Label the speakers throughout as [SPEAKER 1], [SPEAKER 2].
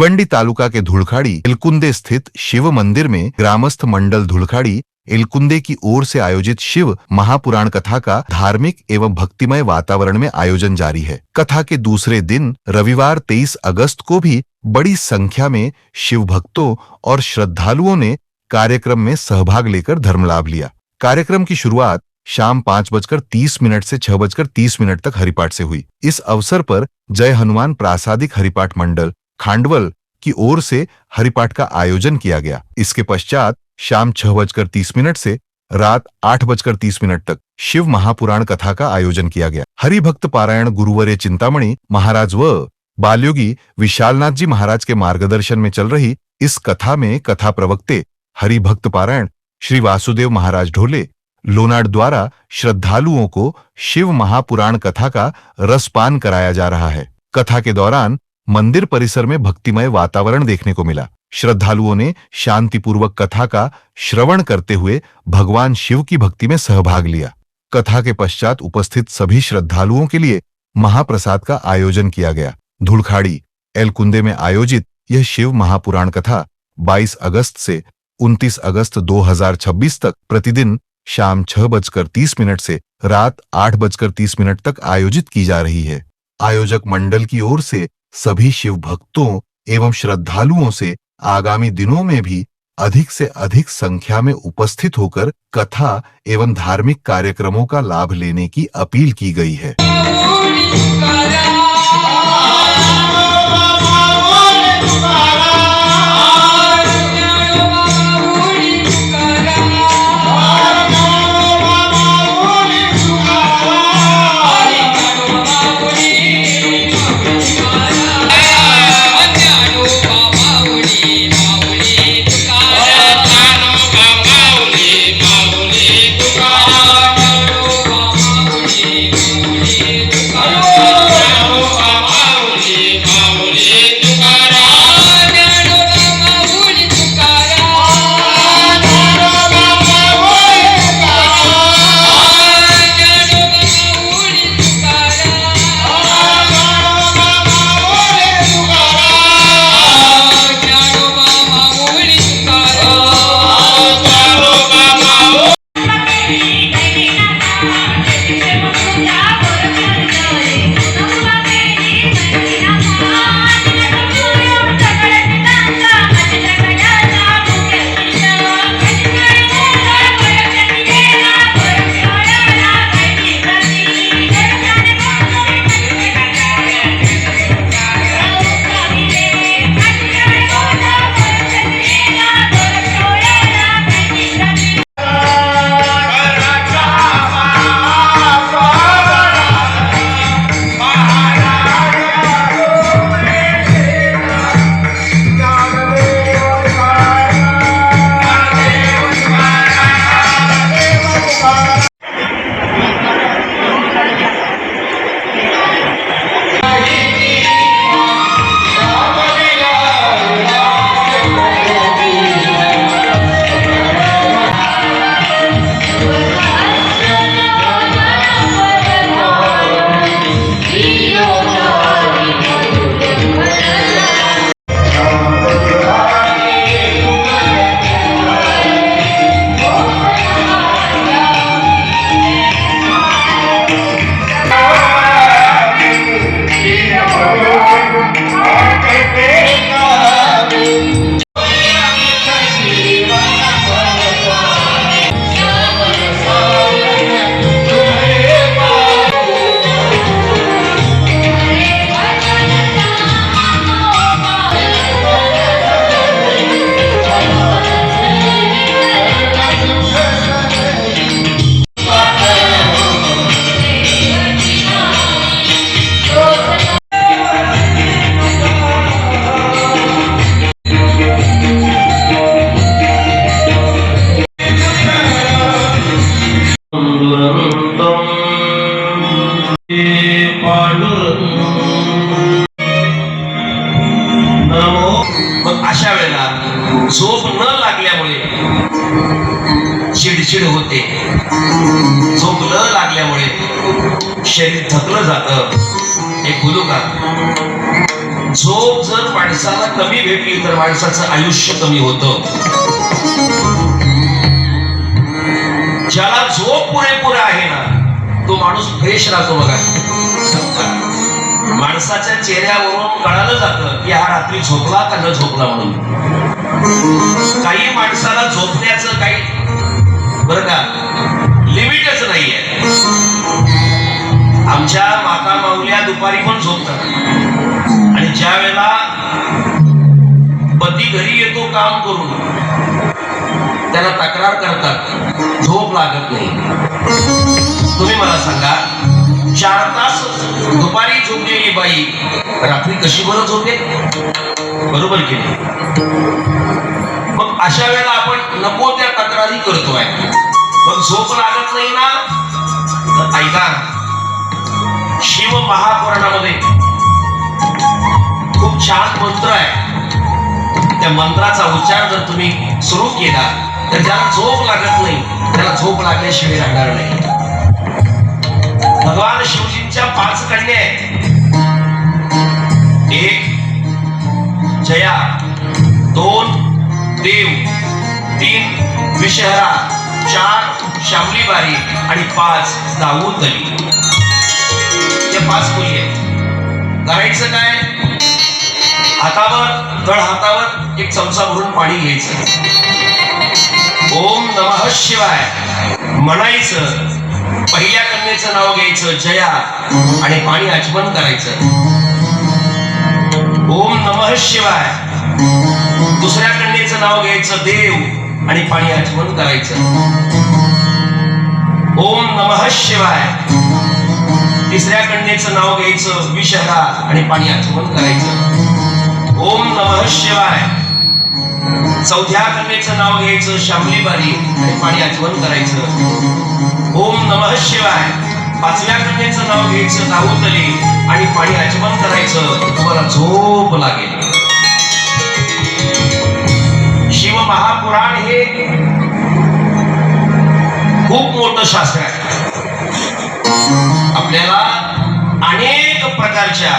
[SPEAKER 1] भिवंडी तालुका के धुलखाड़ी इलकुंदे स्थित शिव मंदिर में ग्रामस्थ मंडल धुलखाड़ी इलकुंदे की ओर से आयोजित शिव महापुराण कथा का धार्मिक एवं भक्तिमय वातावरण में आयोजन जारी है। कथा के दूसरे दिन रविवार 23 अगस्त को भी बड़ी संख्या में शिव भक्तों और श्रद्धालुओं ने कार्यक्रम में सहभाग लेकर धर्म लाभ लिया। कार्यक्रम की शुरुआत शाम 5:30 से 6:30 तक हरिपाठ से हुई। इस अवसर पर जय हनुमान प्रासादिक हरिपाठ मंडल खांडवल की ओर से हरिपाठ का आयोजन किया गया। इसके पश्चात शाम 6:30 से रात 8:30 तक शिव महापुराण कथा का आयोजन किया गया। हरिभक्त पारायण गुरुवर्य चिंतामणि महाराज व बालयोगी विशालनाथ जी महाराज के मार्गदर्शन में चल रही इस कथा में कथा प्रवक्ते हरिभक्त पारायण श्री वासुदेव महाराज ढोले लोनाड द्वारा श्रद्धालुओं को शिव महापुराण कथा का रसपान कराया जा रहा है। कथा के दौरान मंदिर परिसर में भक्तिमय वातावरण देखने को मिला। श्रद्धालुओं ने शांतिपूर्वक कथा का श्रवण करते हुए भगवान शिव की भक्ति में सहभाग लिया। कथा के पश्चात उपस्थित सभी श्रद्धालुओं के लिए महाप्रसाद का आयोजन किया गया। धुलखाड़ी एलकुंदे में आयोजित यह शिव महापुराण कथा 22 अगस्त से 29 अगस्त 2026 तक प्रतिदिन शाम 6:30 से रात 8:30 तक आयोजित की जा रही है। आयोजक मंडल की ओर से सभी शिव भक्तों एवं श्रद्धालुओं से आगामी दिनों में भी अधिक से अधिक संख्या में उपस्थित होकर कथा एवं धार्मिक कार्यक्रमों का लाभ लेने की अपील की गई है।
[SPEAKER 2] मग अशा वेळेला झोप न लागल्यामुळे चिडचिड होते, झोप न लागल्यामुळे शरीर थकलं जातं. एक बोलू का? झोप जर माणसाला कमी भेटली तर माणसाचं आयुष्य कमी होतं. ज्याला झोप पुरेपूर आहे ना तो माणूस फ्रेश राहतो. बघा, माणसाच्या चेहऱ्यावरून कळालं जातं की हा रात्री झोपला का न झोपला म्हणून. काही माणसाला झोपण्याचं काही बरं का लिमिटच नाहीये. आमच्या माता माऊल्या दुपारी पण झोपतात आणि ज्या वेळेला पती घरी येतो काम करून त्याला तक्रार करतात झोप लागत नाही. तुम्ही मला सांगा 4 तास दुपारी झोपलेली बाई रात्री कशी बरं झोपेल? बरोबर की नाही? मग अशा वेळेला आपण नको त्या तक्रारी करतोय. मग झोप लागत नाही ना तर ऐका, शिव महापुराणामध्ये खूप छान मंत्र आहे. त्या मंत्राचा उच्चार जर तुम्ही सुरू केला तर ज्याला झोप लागत नाही त्याला झोप लागल्याशिवाय राहणार नाही. भगवान शिवजींच्या 5 कन्या आहेत. 1 जया, 2 देव, 3 विषहरा, 4 शामलीबारी आणि 5 दाऊदली. या 5 मुली आहेत. करायचं काय? तळ हातावर 1 चमचा भरून पाणी घ्यायचं. ओम नमः शिवाय म्हणायचं. पहिल्या कन्येचं नाव घ्यायचं जया आणि पाणी आचमन करायचं. ओम नमः शिवाय. दुसऱ्या कन्येचं नाव घ्यायचं देव आणि पाणी आचमन करायचं. ओम नमः शिवाय. तिसऱ्या कन्येचं नाव घ्यायचं विषहरा आणि पाणी आचमन करायचं. ओम नमः शिवाय. चौथ्या कन्येचं नाव घ्यायचं शामलीबारी आणि पाणी आचमन करायचं. ओम नमः शिवाय. 5व्या कन्येचं नाव घ्यायचं दाऊदली आणि पाणी आचमन करायचं. तुम्हाला झोप लागेल. शिव महापुराण हे खूप मोठं शास्त्र आहे. आपल्याला अनेक प्रकारच्या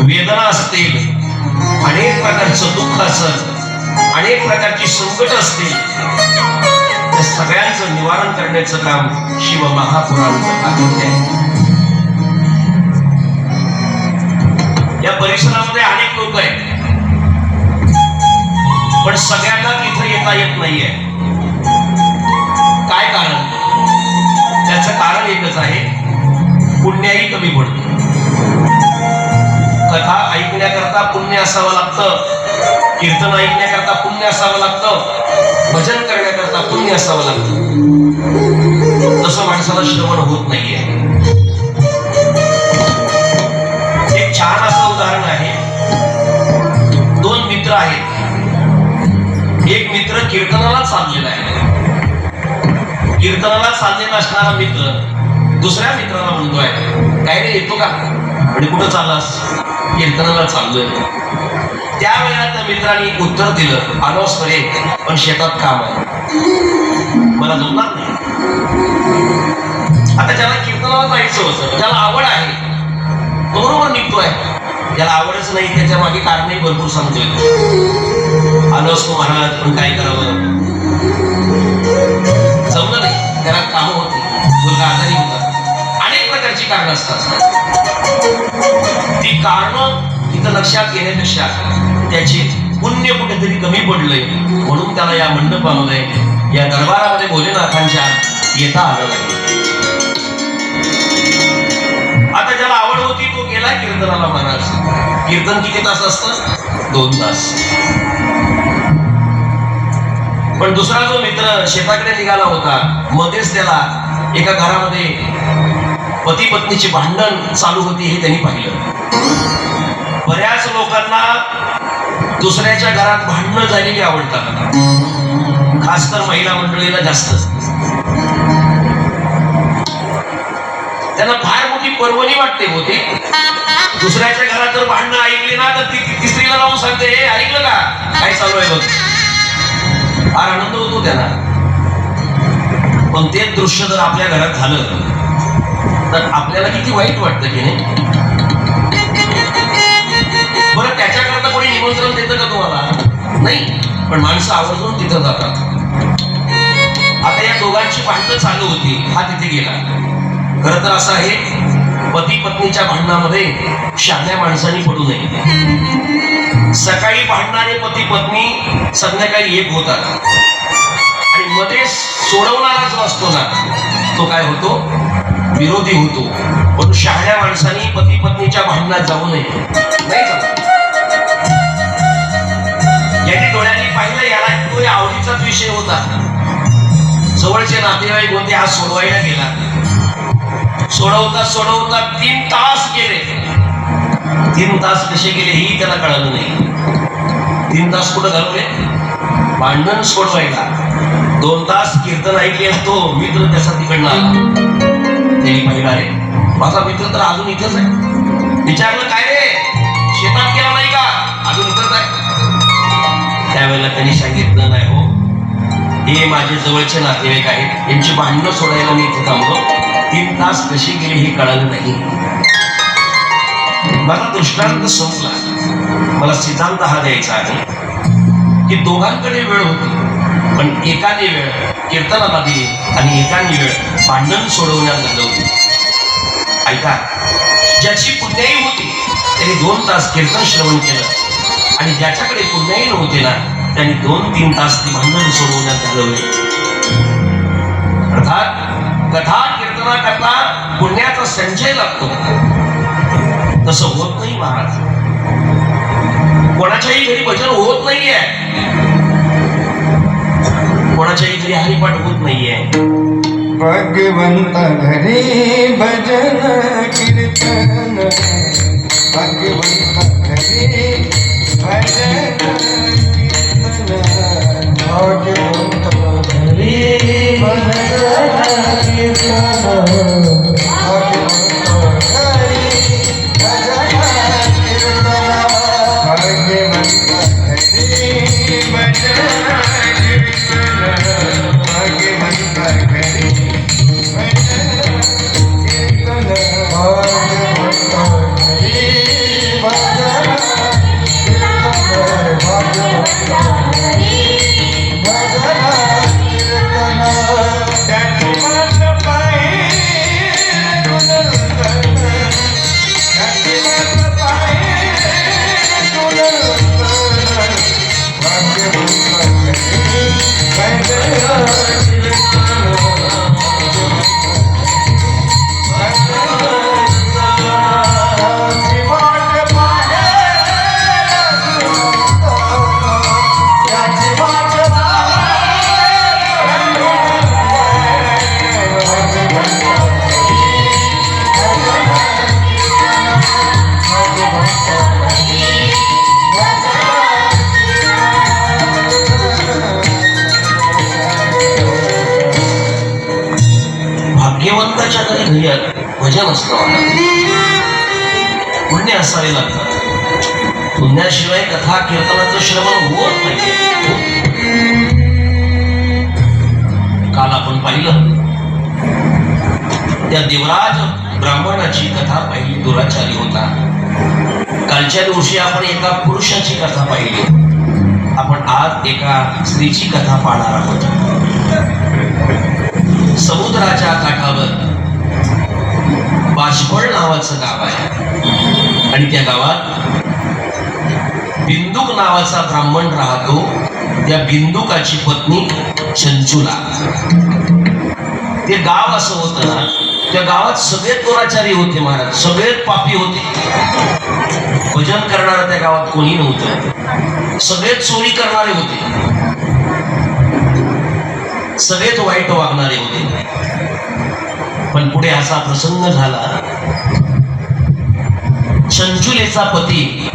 [SPEAKER 2] वेदना असतील, अनेक प्रकारचं दुःख असेल, अनेक प्रकारची संकट असतील, त्या सगळ्यांचं निवारण करण्याचं काम शिव महापुराणाचं कार्य आहे. या परिसरामध्ये अनेक लोक आहेत पण सगळ्यांना तिथे येता येत नाहीये. काय कारण? त्याचं कारण एकच आहे, पुण्याही कमी पडते. कथा ऐकण्याकरता पुण्य असावं लागतं, कीर्तन ऐकण्याकरता पुण्य असावं लागतं, भजन करण्याकरता पुण्य असावं लागतं. तसं माणसाला श्रवण होत नाहीये. एक छान असं उदाहरण आहे. 2 मित्र आहेत. एक मित्र कीर्तनाला चाललेला आहे. कीर्तनाला चाललेला असणारा मित्र दुसऱ्या मित्राला म्हणतोय, काय रे येतो का? आणि कुठं चाललास? कीर्तनाला चाललोय. त्यावेळेला त्या मित्रांनी उत्तर दिलं, आलोस रे पण शेतात काम आहे, मला जमणार नाही. आता ज्याला कीर्तनाला जायचं होतं, ज्याला आवड आहे तो बरोबर निघतोय. ज्याला आवडच नाही त्याच्या मागे कारणही भरपूर सांगतोय. आलोस तो महाराज पण काय करावं, जमलं नाही, घरात कामं होती, मुलगा आजारी होता, अनेक प्रकारची कारणं असतात. ती कारणं तिथं लक्षात घेण्यापेक्षा त्याची पुण्य कुठेतरी कमी पडलंय म्हणून त्याला या मंडपामध्ये, या दरबारामध्ये भोलेनाथांच्या येता आलं नाही. आता ज्याला आवड होती तो गेला कीर्तनाला. महाराज कीर्तन किती तास असतं? 2 तास. पण दुसरा जो मित्र शेताकडे निघाला होता, मध्येच त्याला एका घरामध्ये पती पत्नीची भांडण चालू होती हे त्यांनी पाहिलं. बऱ्याच लोकांना दुसऱ्याच्या घरात भांडणं झालेली आवडतात, खास तर महिला मंडळीला जास्त. त्यांना फार मोठी पर्वणी वाटते होते. दुसऱ्याच्या घरात जर भांडणं ऐकली ना तर ती स्त्रीला लावून सांगते, हे ऐकलं का काय चालू आहे बघ. फार आनंद होतो त्यांना. पण ते दृश्य जर आपल्या घरात झालं तर आपल्याला किती वाईट वाटतं की नाही. बरं त्याच्याकरता कोणी निमंत्रण देतं का तुम्हाला? नाही, पण माणसं आवर्जून तिथं जातात. आता या दोघांची भांडणं चालू होती, हा तिथे गेला. खरं तर असं आहे, पती पत्नीच्या भांडणामध्ये शहाण्या माणसांनी पडू नये. सकाळी भांडणारे पती पत्नी संध्याकाळी एक होतात आणि मध्ये सोडवणारा जो असतो ना तो काय होतो? विरोधी होतो. पण शहाण्या माणसांनी पती पत्नीच्या भांडणात जाऊ नये. नाही जाऊ. यांनी डोळ्यांनी पाहिलं, याला तो आवडीचाच विषय होता. जवळचे नातेवाईक होते, हा सोडवायला गेला. सोडवता सोडवता 3 तास गेले. 3 तास कसे गेले हेही त्याला कळलं नाही. 3 तास कुठं घालवले? भांडण सोडवायला. 2 तास कीर्तन ऐकले असतो. मित्र त्याचा तिकडनं आला. त्यांनी पाहिला, रे माझा मित्र तर अजून इथंच आहे. विचारलं, काय रे शेतात गेला नाही का? अजून इथंच आहे. त्यावेळेला त्यांनी सांगितलं, नाही हो, हे माझे जवळचे नातेवाईक आहेत, यांची भांडणं सोडायला मी इथे थांबलो. 3 तास कसे गेले हे कळालं नाही. माझा दृष्टांत संपला. मला सिद्धांत हा द्यायचा आहे की दोघांकडे वेळ होती, पण एकाने वेळ कीर्तनाला दिली आणि एकाने वेळ भांडण सोडवण्यात घालवली. ऐका, ज्याची पुण्याई होती त्याने 2 तास कीर्तन श्रवण केलं आणि ज्याच्याकडे पुण्याई नव्हते ना त्यांनी 2-3 तास ती भांडण सोडवण्यात घालवली. अर्थात कथा कीर्तनाकरता पुण्याचा संचय लागतो. तसं होत नाही महाराज. कोणाच्याही घरी भजन होत नाहीये, कोणाच्याही घरी हरिपाठ होत नाहीये.
[SPEAKER 3] भगवंत हरी भजन कीर्तन, भगवंत हरी भजन कीर्तन, भगवंत हरी भजन कीर्तन,
[SPEAKER 2] भाग्यवंताच्या घरी भजन असतं. पुण्य असावे लागतात. पुण्याशिवाय कथा कीर्तनाचं श्रवण होत नाही. काल आपण पाहिलं त्या देवराज ब्राह्मणाची कथा पाहिली, दुराचारी होता. कालच्या दिवशी आपण एका पुरुषाची कथा पाहिली. आपण आज एका स्त्रीची कथा पाहणार आहोत. समुद्राच्या काठावर बाष्पळ नावाचं गाव आहे आणि त्या गावात बिंदुक नावाचा ब्राह्मण राहतो. त्या बिंदुकाची पत्नी चंचुला. ते गाव असं होतं ना, त्या गावात सगळे दुराचारी होते महाराज, सगळे पापी होते. भजन करणारं त्या गावात कोणी नव्हतं. सगळे चोरी करणारे होते, सगळेच वाईट वागणारे होते. पण पुढे असा प्रसंग झाला, चंचुलेचा पती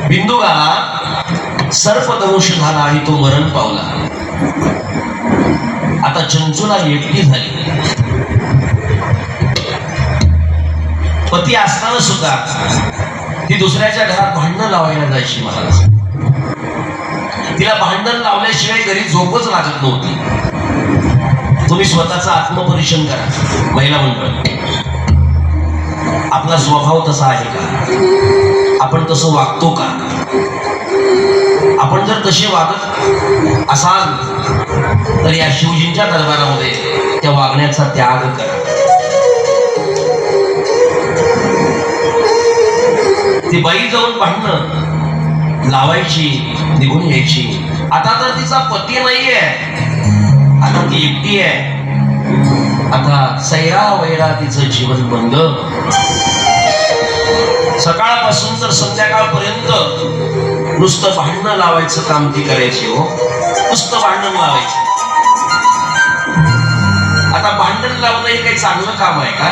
[SPEAKER 2] बिंदुकाला सर्पदंश झाला आणि तो मरण पावला. आता चंचुला एकटी झाली. पती असताना सुद्धा ती दुसऱ्याच्या घरात भांडणं लावायला जायची महाराज. तिला भांडण लावल्याशिवाय घरी झोपच लागत नव्हती. तुम्ही स्वतःचा आत्मपरीक्षण करा महिला मंडळ. आपला स्वभाव तसा आहे का? आपण तसं वागतो का? आपण जर तसे वागत असाल तर या शिवजींच्या दरबारामध्ये त्या वागण्याचा त्याग करा. ती बाई जाऊन भांडणं लावायची, निघून यायची. आता तर तिचा पती नाहीये, आता ती एकटी आहे. आता सैरा वैरा तिचं जीवन बंद. सकाळपासून तर संध्याकाळपर्यंत नुसतं भांडणं लावायचं काम ती करायची. हो, नुसतं भांडण लावायचं. आता भांडण लावणं हे काही चांगलं काम आहे का?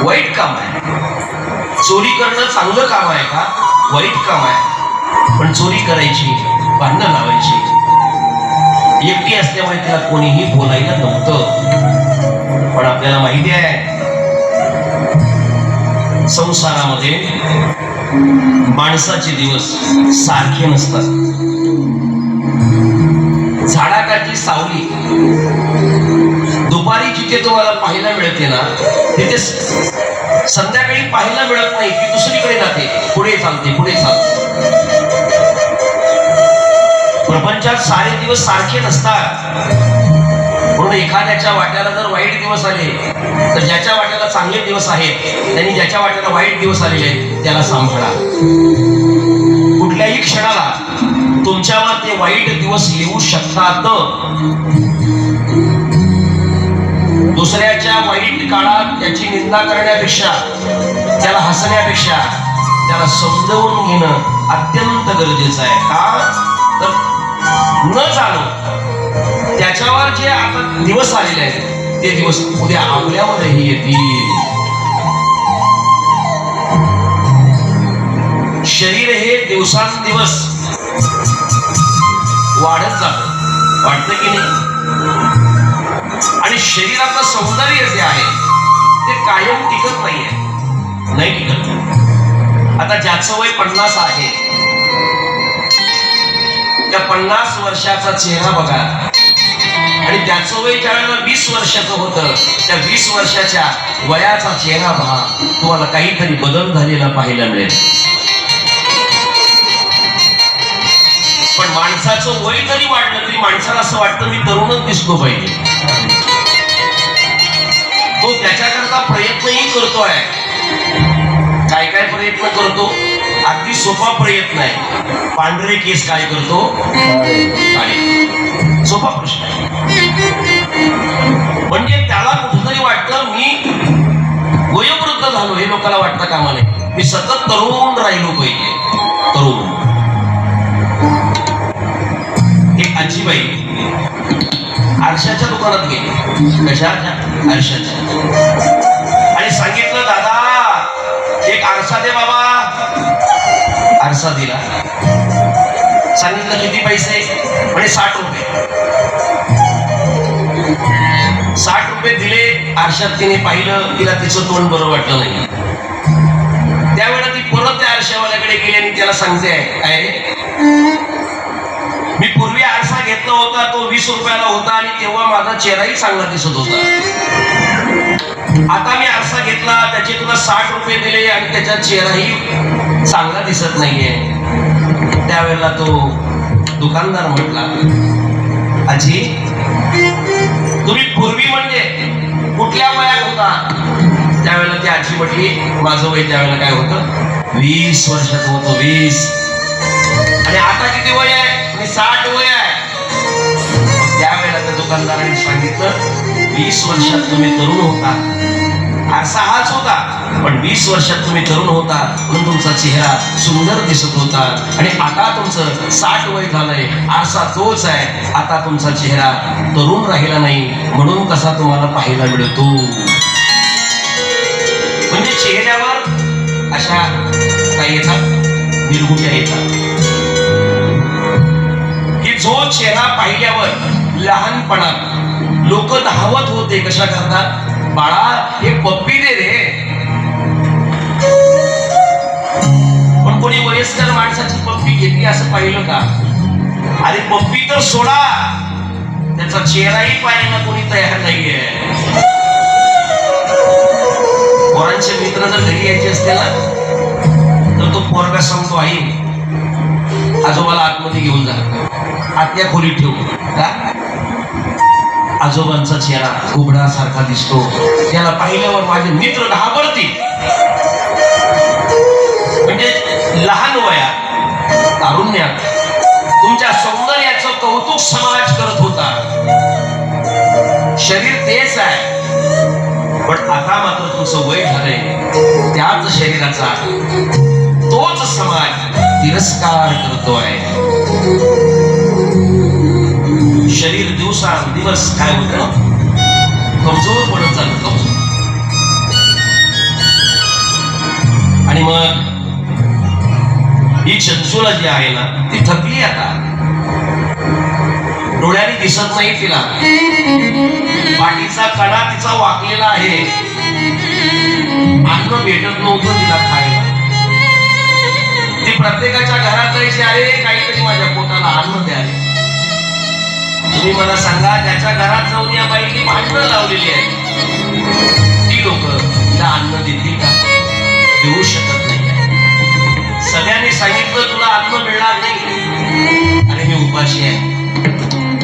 [SPEAKER 2] वाईट काम आहे. चोरी करणं चांगलं काम आहे का? वाईट काम आहे. पण चोरी करायची, भांडणं लावायची. एकटी असल्यामुळे तिला कोणीही बोलायला नव्हतं. पण आपल्याला माहिती आहे संसारामध्ये माणसाचे दिवस सारखे नसतात. झाडाकाची सावली दुपारी जिथे तुम्हाला पाहायला मिळते ना, तिथे संध्याकाळी पाहायला मिळत नाही. ती दुसरीकडे जाते, पुढे चालते, पुढे चालते. प्रपंचात सारे दिवस सारखे नसतात. म्हणून एखाद्याच्या वाट्याला जर वाईट दिवस आले तर ज्याच्या वाट्याला चांगले दिवस आहेत त्यांनी ज्याच्या वाट्याला वाईट दिवस आलेले आहेत त्याला सांभाळा. कुठल्याही क्षणाला तुमच्यावर ते वाईट दिवस येऊ शकतात. दुसऱ्याच्या वाईट काळात त्याची निंदा करण्यापेक्षा, त्याला हसण्यापेक्षा त्याला समजावून घेणं अत्यंत गरजेचं आहे. का तर न जाणून त्याच्यावर जे आता दिवस आलेले आहेत ते दिवस उद्या आपल्यावरही येतील. शरीर हे दिवसांदिवस वाढत जात, वाटतं की नाही? आणि शरीराचं सौंदर्य जे आहे ते कायम टिकत नाहीये, नाही टिकत. आता ज्याचं वय 50 आहे त्या 50 वर्षाचा चेहरा बघा आणि त्याचं वय ज्या वेळेला 20 वर्षाचं होतं त्या 20 वर्षाच्या वयाचा चेहरा पहा, तुम्हाला काहीतरी बदल झालेला पाहायला मिळेल. पण माणसाचं वय जरी वाढलं तरी माणसाला असं वाटतं मी तरुणच दिसलो पाहिजे. तो त्याच्याकरता प्रयत्नही करतोय. काय काय प्रयत्न करतो? अगदी सोपा प्रयत्न आहे. पांढरे केस काय करतो? काळे. सोपा प्रश्न आहे. म्हणजे त्याला कुठेतरी वाटतं मी वयोवृद्ध झालो हे लोकांना वाटतं कामा नये. मी सतत तरुण राहिलो पाहिजे. तरुण. एक आजीबाई आरशाच्या दुकानात गेली. कशाच्या? आरशाच्या. आणि सांगितलं दादा एक आरसा दे बाबा. आरसा दिला. सांगितलं किती पैसे? म्हणे 60 रुपये. 60 रुपये दिले. आरशात तिने पाहिलं, तिला तिचं तोंड बरं वाटलं नाही. त्यावेळेला ती परत त्या आरशावाल्याकडे गेली आणि त्याला सांगते काय मी पूर्वी आरसा घेतला होता तो 20 रुपयाला होता आणि तेव्हा माझा चेहराही चांगला दिसत होता. आता मी आरसा घेतला त्याचे तुला 60 रुपये दिले आणि त्याचा चेहराही चांगला दिसत नाहीये. त्यावेळेला तो दुकानदार म्हटला आजी तुम्ही पूर्वी म्हणजे कुठल्या वयात होता? त्यावेळेला ती आजी म्हटली माझं वय त्यावेळेला काय होतं? 20 वर्षाचं होतं. 20. आणि आता किती वय आहे? 60 वय आहे. त्यावेळेला त्या दुकानदाराने सांगितलं 20 वर्षात तुम्ही तरुण होता. आरसा हाच होता पण 20 वर्षात तुम्ही तरुण होता म्हणून तुमचा चेहरा सुंदर दिसत होता. आणि आता तुमचं 60 वय झालंय. आरसा तोच आहे. आता तुमचा चेहरा तरुण राहिला नाही म्हणून कसा तुम्हाला पाहायला मिळतो. म्हणजे चेहऱ्यावर अशा काही येतात निर्गुट्या येतात की जो चेहरा पाहिल्यावर लहानपणात लोक धावत होते कशा करतात? बाळा एक पप्पी दे रे. पण कोणी वयस्कर माणसाची पप्पी घेतली असं पाहिलं का? अरे पप्पी तर सोडा त्याचा चेहराही पाहायला कोणी तयार नाहीये. पोरांचे मित्र जर घरी यायचे असते ना तर तो पोरगा सांगतो, आई आजोबाला आतमध्ये घेऊन जा, आतल्या खोलीत ठेवू का? आजोबांचा चेहरा कुबडासारखा दिसतो, त्याला पाहिल्यावर माझे मित्र घाबरतील. म्हणजे लहान वयात तारुण्यात तुमच्या सौंदर्याचं कौतुक समाज करत होता. शरीर तेच आहे, पण आता मात्र तुमचं वय झालंय, त्याच शरीराचा तोच समाज तिरस्कार करतोय. शरीर दिवसांदिवस काय होतं, कमजोर पडत चालतं. आणि मग ही चंचुला जी आहे ना ती थकली आता, डोळ्याने दिसत नाही तिला, पाठीचा कडा तिचा वाकलेला आहे, अन्न भेटत नव्हतं तिला खायला. ती प्रत्येकाच्या घरात जायची, अरे काहीतरी माझ्या पोटाला अन्न द्यावे. तुम्ही मला सांगा, ज्याच्या घरात जाऊन या बाईने भांडणं लावलेली आहे, ती लोक तिला अन्न देतील का? देऊ शकत नाही. सगळ्यांनी सांगितलं तुला अन्न मिळणार नाही, अरे मी उपाशी आहे,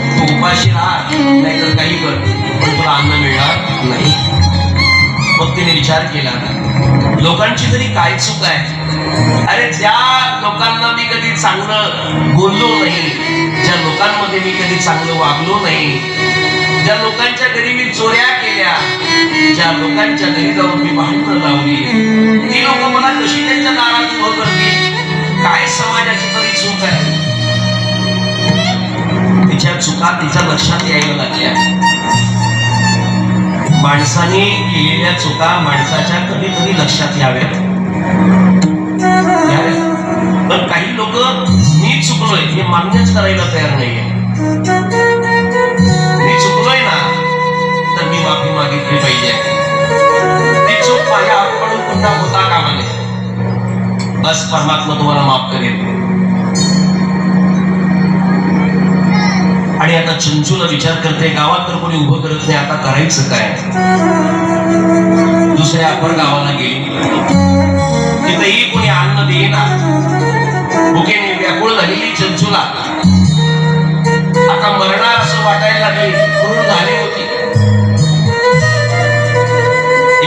[SPEAKER 2] तू उपाशी राहा नाहीतर काही कर, पण तुला अन्न मिळणार नाही. मग तिने विचार केला, लोकांची तरी काय चूक आहे? अरे ज्या लोकांना मी कधी चांगलं बोललो नाही, ज्या लोकांमध्ये मी कधी चांगलं वागलो नाही, ज्या लोकांच्या घरी मी चोऱ्या केल्या, ज्या लोकांच्या घरी जाऊन मी भांडणं लावली, ती लोक मला कशी त्यांच्या दारात उभं करतील? काय समाजाची तरी चूक आहे? तिच्या चुका तिच्या लक्षात यायला लागल्या. माणसाने केलेल्या चुका माणसाच्या कधी कधी लक्षात याव्यात. पण काही लोक मी चुकलोय हे मान्यच करायला तयार नाहीये. मी चुकलोय ना तर मी माफी मागितली पाहिजे. ती चूक माझ्या हातकडून पुन्हा होता कामा नये, बस परमात्मा तुम्हाला माफ करेल. आणि आता चंचूला विचार करते, गावात तर कोणी उभं करत नाही, आता करायचं काय? दुसऱ्या अपर गावाला गेली, तिथेही कोणी अन्न देईना. भुकेने व्याकुळ झालेली चंचूला आता मरणार असं वाटायला लागले, क्रूर झाली होती.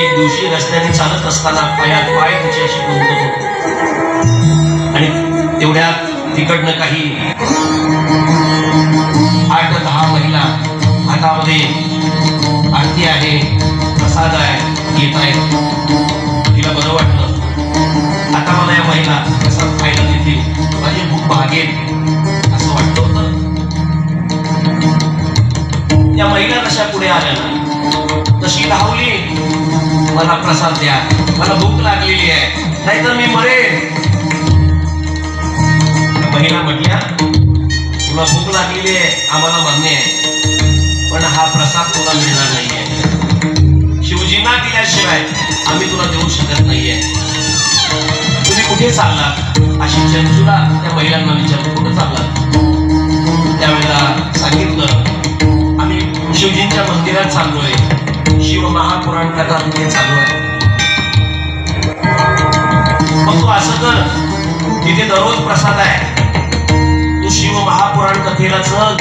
[SPEAKER 2] एक दिवशी रस्त्याने चालत असताना पायात पाय तिच्याशी गुंतत होते आणि तेवढ्यात तिकडनं काही 8-10 महिला हातामध्ये आरती आहे, प्रसाद आहे, येत आहेत. तिला बरं वाटलं, आता मला या महिला प्रसाद खायला देतील, माझी भूक भागेल असं वाटलं होतं. या महिला कशा पुढे आल्या ना, तशी धावली, मला प्रसाद द्या, मला भूक लागलेली आहे, नाहीतर मी मरेन. महिला म्हटल्या, तुला भूक लागलेली आहे आम्हाला मान्य आहे, पण हा प्रसाद तुला मिळणार नाहीये. शिवजींना दिल्याशिवाय आम्ही तुला देऊ शकत नाहीये. तुम्ही कुठे चाललात? अशी चंचूला त्या महिलांना विचारलं, कुठे चाललात? त्यावेळेला सांगितलं, आम्ही शिवजींच्या मंदिरात चाललोय, शिव महापुराण कथा तिथे चालू आहे. मग तू असं कर, तिथे दररोज प्रसाद आहे, तू शिव महापुराण कथेला चल,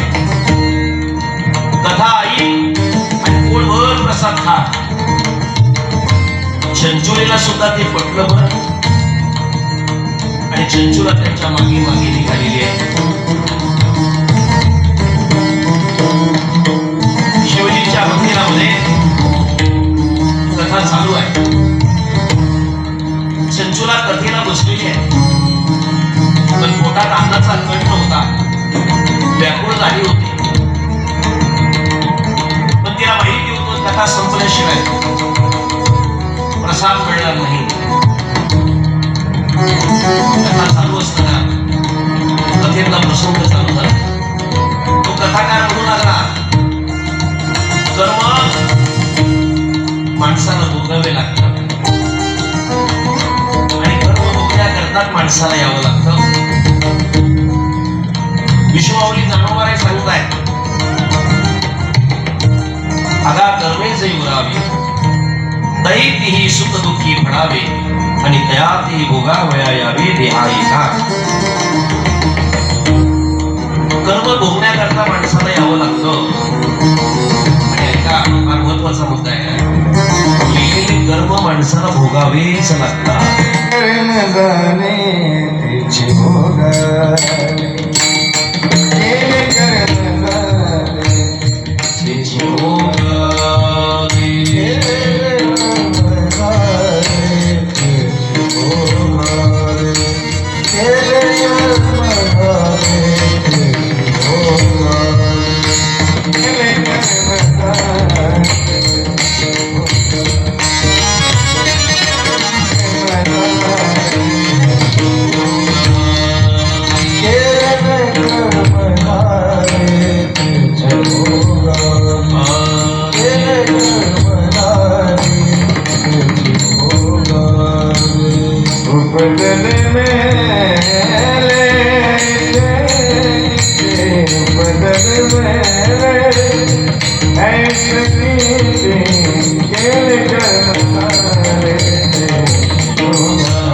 [SPEAKER 2] कथा ऐक आणि पोटभर प्रसाद खा. चंचुलीला सुद्धा ते पटलं बरं आणि चंचुला त्यांच्या मागे मागे निघालेली आहे. शिवजींच्या मंदिरामध्ये कथा चालू आहे. चंचुला कथेला बसलेली आहे, पण पोटात अन्नाचा कट नव्हता, व्याकुळ झाली होती. पण तिला माहिती होतं कथा संपल्याशिवाय प्रसाद मिळणार नाही. कथा चालू असताना कथेतला प्रसंग चालू झाला. तो कथाकार म्हणू लागला, कर्म माणसाला भोगावे लागतात आणि कर्म भोगण्याकरता माणसाला यावं लागतं. विश्वावली जानोबारे सांगतायत, अगा कर्मे जैवरावी दैतीही सुख दुःखी फळावे आणि तयाती भोगावया यावे देहायिका. कर्म भोगण्याकरता माणसाला यावं लागतं. आणि ऐका, फार महत्वाचा मुद्दा आहे. केलेले कर्म माणसाला भोगावेच लागतात.
[SPEAKER 3] कर्मदाने तिची भोगावे, केले कर्मदाने तिची भोगावे, केले कर्मदाने तिची भोगावे, केले कर्मदाने तिची भोगावे, केले कर्मदाने तिची भोगावे.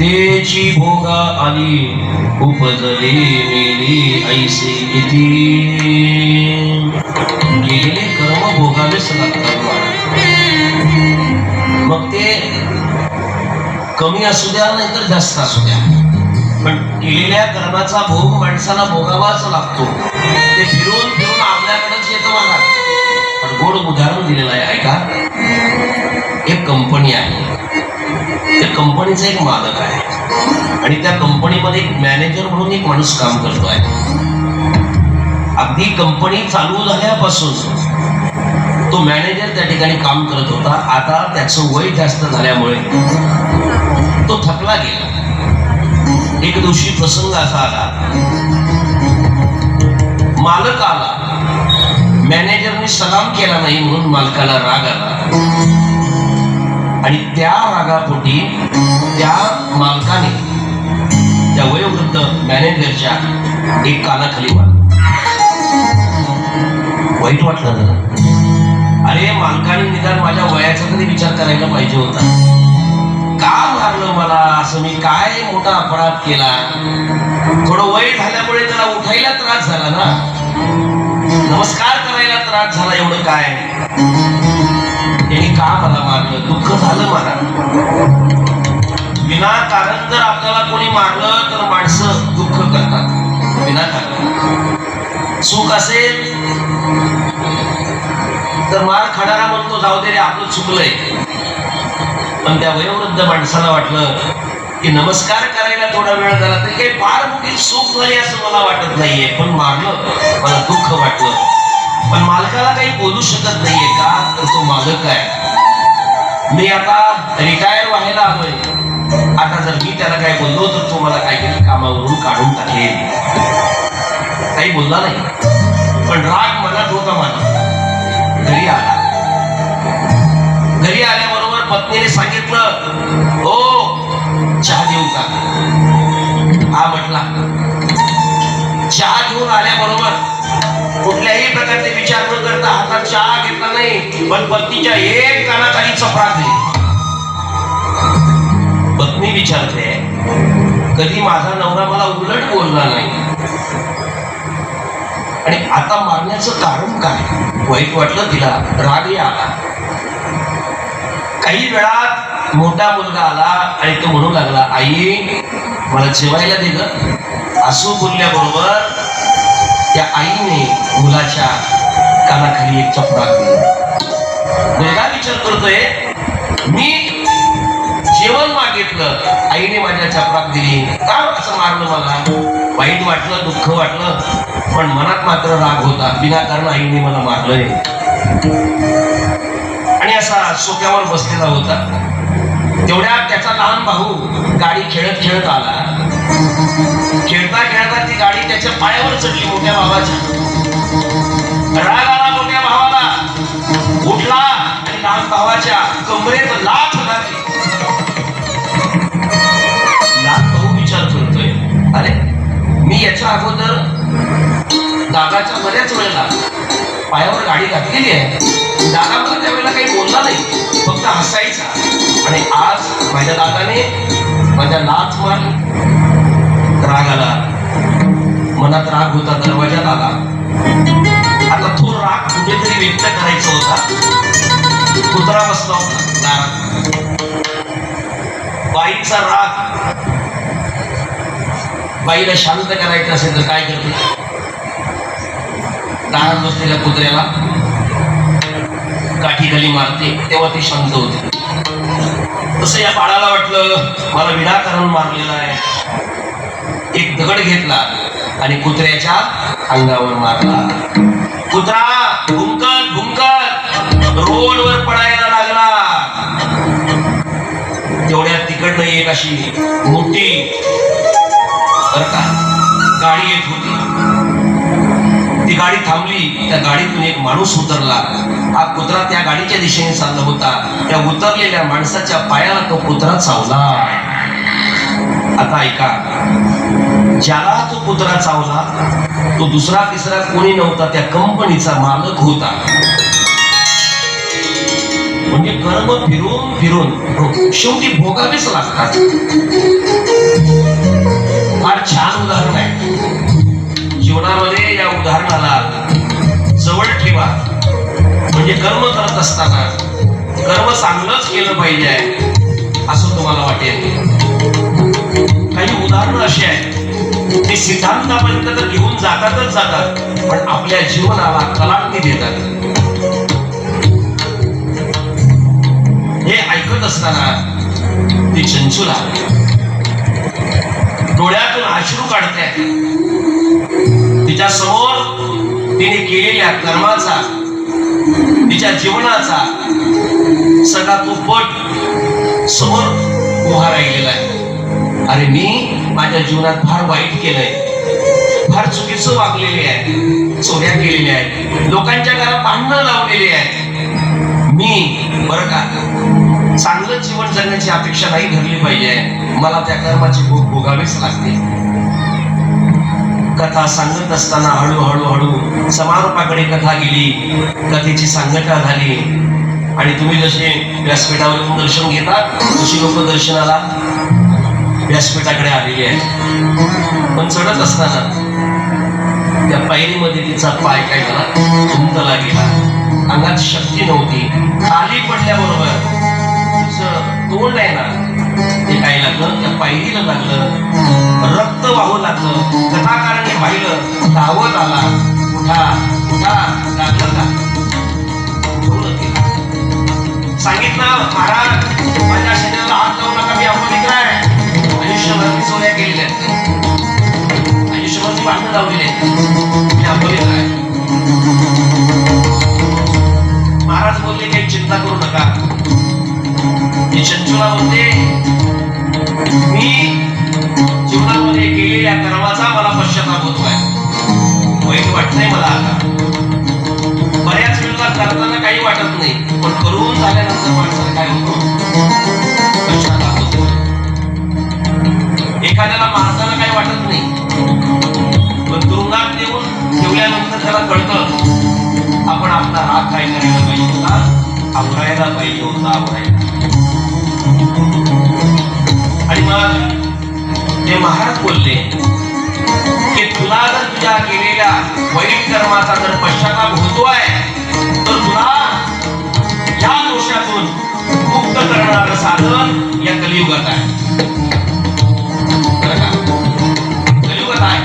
[SPEAKER 2] तेची भोगा आली उपजले मेली ऐसे इति. केलेले कर्म भोगावेच लागतात. मग ते कमी असू द्या नाहीतर जास्त असू द्या, पण केलेल्या कर्माचा भोग माणसाला भोगावाच लागतो. ते फिरून फिरून आपल्याकडेच येतं बघा. पण गोड उदाहरण दिलेलं आहे. ऐका, एक कंपनी आहे. त्या कंपनीचा एक मालक आहे आणि त्या कंपनीमध्ये एक मॅनेजर म्हणून एक माणूस काम करतो आहे. अगदी कंपनी चालू झाल्यापासून तो मॅनेजर त्या ठिकाणी काम करत होता. आता त्याचं वय जास्त झाल्यामुळे तो थकला गेला. एक दिवशी प्रसंग असा आला, मालक आला, मॅनेजरने सलाम केला नाही म्हणून मालकाला राग आला आणि त्या रागापोटी त्या मालकाने त्या वयोवृद्ध मॅनेजरच्या एक कानाखाली मारला. वाईट वाटलं ना. अरे, मालकाने निदान माझ्या वयाचा तरी विचार करायला पाहिजे होता. का मारलं मला? असं मी काय मोठा अपराध केला? थोडं वय झाल्यामुळे त्याला उठायला त्रास झाला ना, नमस्कार करायला त्रास झाला, एवढं काय? यांनी का मला मारलं? दुःख झालं मला. विनाकारण जर आपल्याला कोणी मारलं तर माणसं दुःख करतात विनाकारण. सुख असेल तर मार खाणारा म्हणतो जाऊ दे रे, आपलं चुकलंय. पण त्या वयोवृद्ध माणसाला वाटलं की नमस्कार करायला थोडा वेळ झाला तरी काही फार मोठी चूक झाली असं मला वाटत नाहीये, पण मारलं मला दुःख वाटलं. पण मालकाला काही बोलू शकत नाहीये का? तर तो मालक आहे. मी आता रिटायर व्हायला आलोय. आता जर मी त्याला काय बोललो तर तो मला काहीतरी कामावरून काढून टाकेल. काही बोलला नाही, पण राग मनात होता मला. घरी आला. घरी आल्याबरोबर पत्नीने सांगितलं, ओ चहा देऊ का? हा म्हटला. चहा घेऊन आल्याबरोबर कुठल्याही प्रकारचे विचार न करता हातात चहा घेतला नाही, पण पत्नीच्या एक कानाखाली चपराक दिली. पत्नी विचारते, कधी माझा नवरा मला उलट बोलला नाही आणि आता मारण्याचं कारण काय? वाईट वाटलं तिला, रागही आला. काही वेळात मोठा मुलगा आला आणि तो म्हणू लागला, आई मला जेवायला दे ग. असं बोलल्याबरोबर त्या आईने मुलाच्या कानाखाली एक चपराक दिली. मुलगा विचार करतोय, मी जेवण मागितलं सांगितलं आईने माझ्या चपराक दिली, का असं मारलं मला? वाईट वाटलं, दुःख वाटलं, पण मनात मात्र राग होता, विनाकारण आईने मला मारलंय. आणि असा सोफ्यावर बसलेला होता. तेवढ्यात त्याचा लहान भाऊ गाडी खेळत खेळत आला. खेळता खेळता ती गाडी त्याच्या पायावर चढली, मोठ्या भावाच्या. राग आला मोठ्या भावाला, उठला आणि लहान भावाच्या कमरेत लाथ लागली. लहान भाऊ विचार करतोय, अरे मी याच्या अगोदर दादाच्या बऱ्याच वेळेला पायावर गाडी घातलेली आहे, दादा मला त्यावेळेला काही बोलला नाही, फक्त हसायचा. आणि आज माझ्या दादाने माझ्या लाथ मारली. राग आला, मनात राग होता, दरवाजात आला. आता तो राग कुठेतरी व्यक्त करायचा होता. कुत्रा बसला होता दारात. बाईचा राग, बाईला शांत करायचं असेल तर काय करते? दारात बसलेल्या कुत्र्याला काठीखाली मारते, तेव्हा ती शांत होते. तसं या बाळाला वाटलं मला विनाकारण मारलेलं आहे. एक दगड घेतला आणि कुत्र्याच्या अंगावर मारला. कुत्रा भुंकत भुंकत रोडवर पडायला लागला. तेवढ्यात तिकडनं एक अशी मोठी बरं का गाडी येत होती. ती गाडी थांबली, त्या गाडीतून एक माणूस उतरला. हा कुत्रा त्या गाडीच्या दिशेने चालला होता. त्या उतरलेल्या माणसाच्या पायाला तो कुत्रा चावला. आता ऐका, ज्याला तो कुत्रा चावला तो दुसरा तिसरा कोणी नव्हता, त्या कंपनीचा मालक होता. म्हणजे कर्म फिरून फिरून शेवटी भोगावेच लागतात. फार छान उदाहरण आहे. जीवनामध्ये या उदाहरणाला जवळ ठेवा. म्हणजे कर्म करत असताना कर्म चांगलंच केलं पाहिजे असं तुम्हाला वाटेल. काही उदाहरणं अशी आहेत, ते सिद्धांतापर्यंत तर घेऊन जातातच जातात, पण आपल्या जीवनाला कलाटणी देतात. हे ऐकत असताना ती चंचुला डोळ्यातून अश्रू काढते. तिच्या समोर तिने केलेल्या कर्माचा, तिच्या जीवनाचा सगळा तो पट समोर उभा राहिलेला आहे. अरे मी माझ्या जीवनात फार वाईट केलंय, फार चुकीचं वागलेले आहे, चोऱ्या केलेल्या आहेत, लोकांच्या घरात भांडणं लावलेली आहेत. मी बरं का चांगलं जीवन जगण्याची अपेक्षा नाही धरली पाहिजे. मला त्या कर्माची भोग भोगावीच लागते. कथा सांगत असताना हळूहळू समारोपाकडे कथा गेली. कथेची सांगता झाली आणि तुम्ही जसे व्यासपीठावर दर्शन घेतात तशी लोक दर्शनाला व्यासपीठाकडे आलेली आहेत. पण चढत असताना त्या पायरीमध्ये तिचा पाय काय झाला, गुंतला गेला. अंगात शक्ती नव्हती. खाली पडल्याबरोबर तिचं तोंड आहे ना ते काय लागलं, त्या पायरीला लागलं, रक्त वाहू लागलं. कथाकाराने पाहिलं, धावत आला. उठा उठा, लागलं का? सांगितलं महाराज माझ्या शरीराला हात लावू नका, मी अपवित्र आहे. आयुष्यभर मी चोऱ्या केलेल्या आहेत, आयुष्यभर मी भांडण लावलेले आहेत, मी अपवित्र आहे. महाराज बोलले काही चिंता करू नका. मी चंचुला बोलते, मी जीवनामध्ये केलेल्या कर्माचा मला पश्चाताप होतोय, वाईट वाटतंय मला. आता बऱ्याच वेळेला करताना काही वाटत नाही, पण करून झाल्यानंतर माणसाला काय होतो, पश्चाताप होतो. एखाद्याला मारताना काही वाटत नाही, पण तुरुंगात देऊन ठेवल्यानंतर त्याला कळतं आपण आपला राग काय करायला पाहिजे होता, आवरायला पाहिजे होता, आवरायला. आणि मग ते महाराज बोलले की तुला जर तुझ्या केलेल्या वाईट कर्माचा जर पश्चाताप होतोय तर तुला या दोषातून मुक्त करणारं साधन या कलियुगात आहे. बरं का, कलियुगात आहे.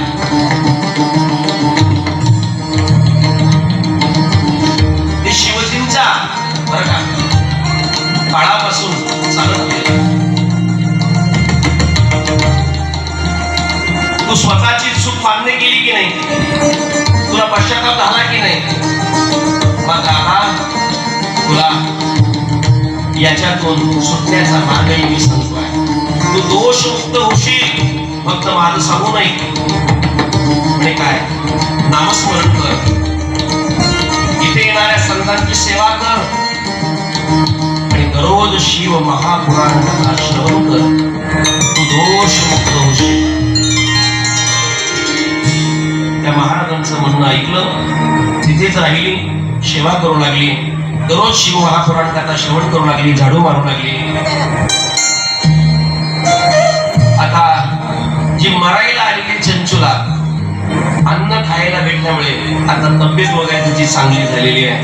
[SPEAKER 2] ते शिवजींच्या बरं का काळापासून चालत गेलं. तू स्वतःची चूक मान्य केली की नाही? तुला पश्चाताप झाला की नाही? मग आता तुला याच्यातून सुटण्याचा मार्गही मी सांगतोय. तू दोषमुक्त होशील, फक्त माझं सांगू नाही. आणि काय, नामस्मरण कर, इथे येणाऱ्या संतांची सेवा कर आणि दररोज शिव महापुराण कथा श्रवण कर. तू दोषमुक्त होशील. त्या महाराजांचं म्हणणं ऐकलं, तिथेच राहिली, सेवा करू लागली, दररोज शिव महापुराण कथा श्रवण करू लागली, झाडू मारू लागली. आता जी मरायला आलेली चंचुला अन्न खायला भेटल्यामुळे आता तब्येत वगैरे तिची चांगली झालेली आहे.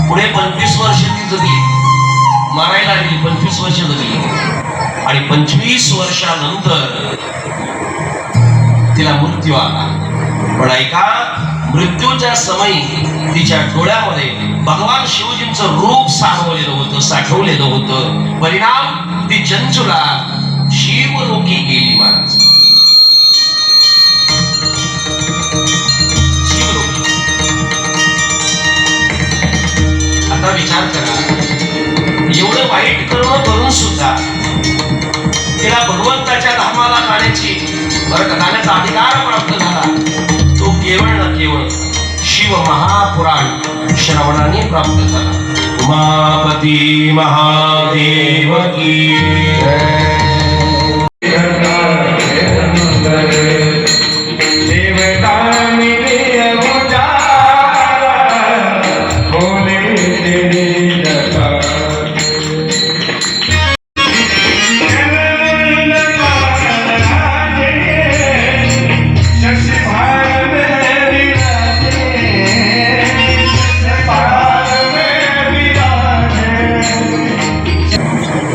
[SPEAKER 2] पुढे 25 वर्ष ती जगली, मरायला आलेली 25 वर्ष जगली आणि 25 वर्षानंतर तिला मृत्यू आला. पण ऐका, मृत्यूच्या समयी तिच्या डोळ्यामध्ये भगवान शिवजींचं रूप साठवलेलं होतं, साठवलेलं होतं. परिणाम, ती चंचुला शिवलोकी गेली. महाराज, शिवलोकी. आता विचार करा, एवढं वाईट कर्म करून सुद्धा तिला भगवंताच्या धामाला जाण्याची, जाण्याचा अधिकार प्राप्त झाला. तो केवळ ना केवळ शिव महापुराण श्रवणाने प्राप्त झाला. उमापती महादेव की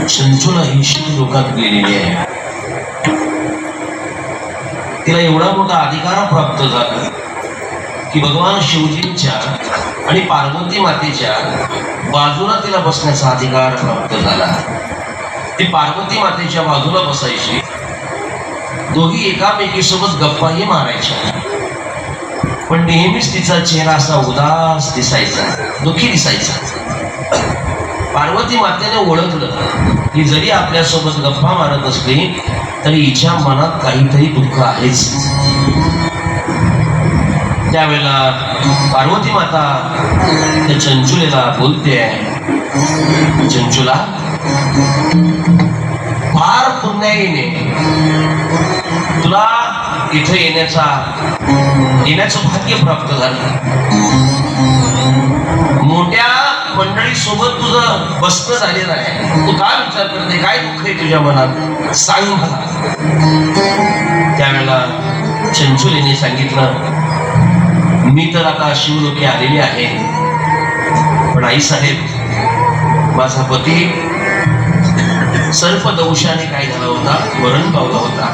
[SPEAKER 2] चंचुला ही शिवलोकात गेलेली आहे. तिला एवढा मोठा अधिकार प्राप्त झाला की भगवान शिवजींच्या आणि पार्वती मातेच्या बाजूला तिला बसण्याचा अधिकार प्राप्त झाला. ती पार्वती मातेच्या बाजूला बसायची, दोघी एकामेकीसोबत गप्पाही मारायच्या. पण नेहमीच तिचा चेहरा असा उदास दिसायचा, दुःखी दिसायचा. पार्वती मातेने ओळखलं की जरी आपल्यासोबत गप्पा मारत असली तरी हिच्या मनात काहीतरी दुःख आहेच. त्यावेळेला पार्वती माता त्या चंचुलेला बोलते, चंचुला, फार पुण्याईने तुला इथे येण्याचं भाग्य प्राप्त झालं. मोठ्या मंडळी सोबत तुझं बसणं झालेलं आहे. तू काय विचार करते, काय दुःख आहे तुझ्या मनात, सांग मला. त्यावेळेला चंचुलीने सांगितलं, मी तर आता शिवलोकी आलेली आहे, पण आई साहेब, माझा पती सर्पदंशाने काय झाला होता, मरण पावला होता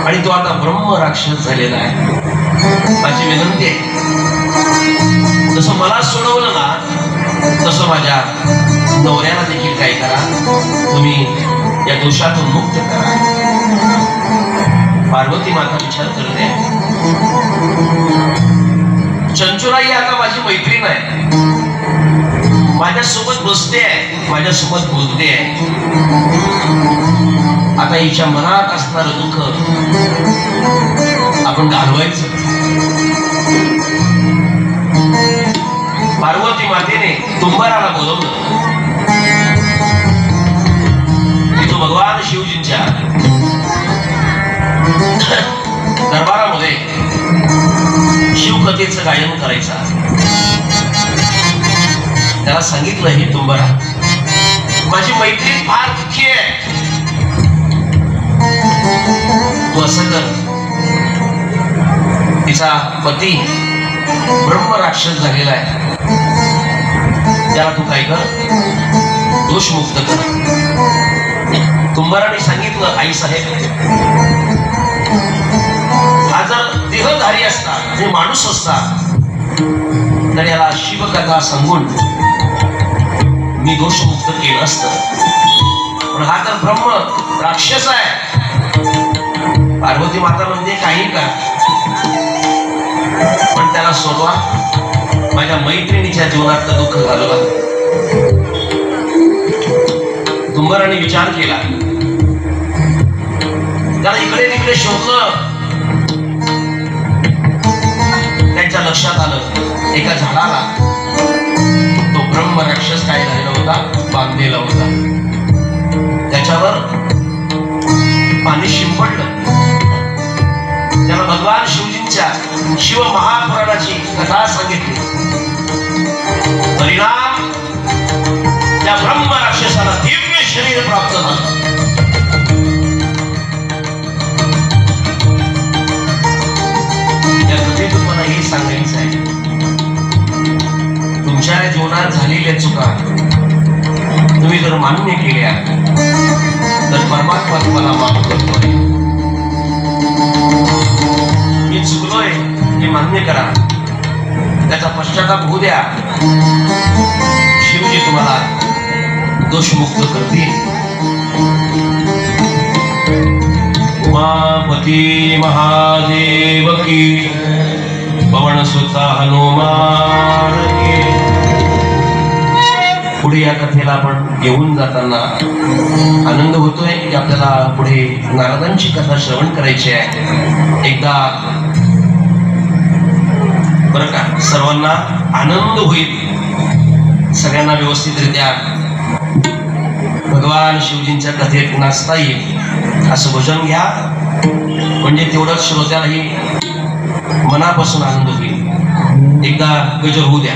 [SPEAKER 2] आणि तो आता ब्रह्म राक्षस झालेला आहे. माझी विनंती आहे, जसं मला सोडवलं ना तसं माझ्या नवऱ्याला देखील काय करा, तुम्ही या दोषातून मुक्त करा. पार्वती माता विचार करते, चंचुला ही आता माझी मैत्रीण आहे, माझ्यासोबत बसते आहे, माझ्यासोबत बोलते आहे. आता हिच्या मनात असणारं दुःख आपण घालवायचं. पार्वती मातेने तुंबाराला बोलवलं. तिथं भगवान शिवजींच्या दरबारामध्ये शिवकथेचं गायन करायचं. त्याला सांगितलं, हे तुंबारा, माझी मैत्रीण फार दुःखी आहे, तू असं कर, तिचा पती ब्रह्म राक्षस झालेला आहे, त्याला तू काय कर, दोषमुक्त कर. तुंबाराने सांगितलं, आई साहेब, हा जर देहधारी असता, जे माणूस असता, तर याला शिवकथा सांगून मी दोषमुक्त केलं असतं. पण हा तर ब्रह्म राक्षस आहे पार्वती माता म्हणते काही करा, पण त्याला सोडवा, माझ्या मैत्रिणीच्या जीवनातलं दुःख घालवा. डुंगराने विचार केला, त्याला इकडे तिकडे शोधलं. त्यांच्या लक्षात आलं एका झाडाला तो ब्रह्म राक्षस काय झालेला होता, बांधलेला होता. त्याच्यावर पाणी शिंपडलं. त्याला भगवान शिवजींच्या शिव महापुराणाची कथा सांगितली. परिणाम, त्या ब्रह्म राक्षसाला दिव्य शरीर प्राप्त झालं. या कथेतून मला हे सांगायचं आहे, तुमच्या जीवनात झालेल्या चुका तुम्ही जर मान्य केल्या तर परमात्मा तुम्हाला माफ करतोय. मी चुकलोय हे मान्य करा, त्याचा पश्चाताप होऊ द्या. शिवजी तुम्हाला दोषमुक्त करतील. उमापती महादेव की, पवन सुत हनुमान की. पुढे या कथेला आपण घेऊन जाताना आनंद होतोय की आपल्याला पुढे नारदांची कथा श्रवण करायची आहे. एकदा बरं का, सर्वांना आनंद होईल, सगळ्यांना व्यवस्थितरित्या भगवान शिवजींच्या कथेत नाचता येईल असं भजन घ्या, म्हणजे तेवढंच श्रोत्यालाही मनापासून आनंद होईल. एकदा गजर होऊ द्या.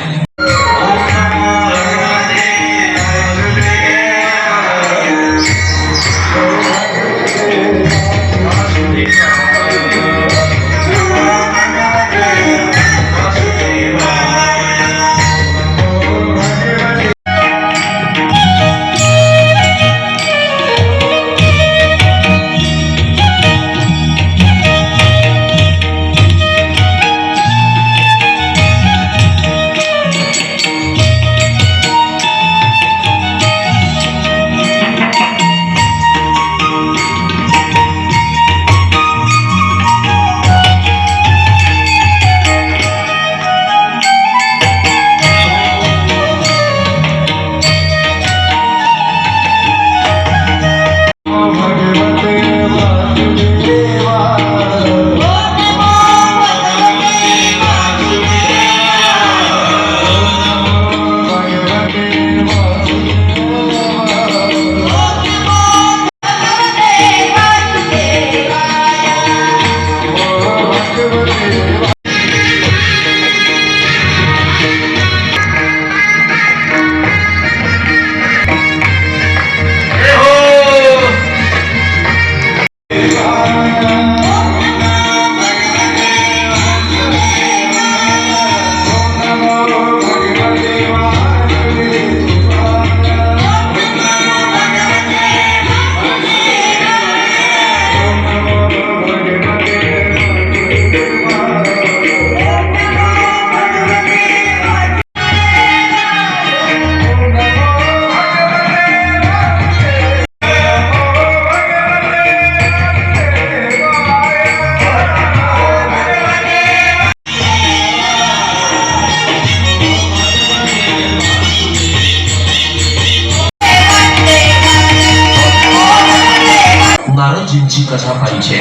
[SPEAKER 2] नारदजींची कथा पाहिजे.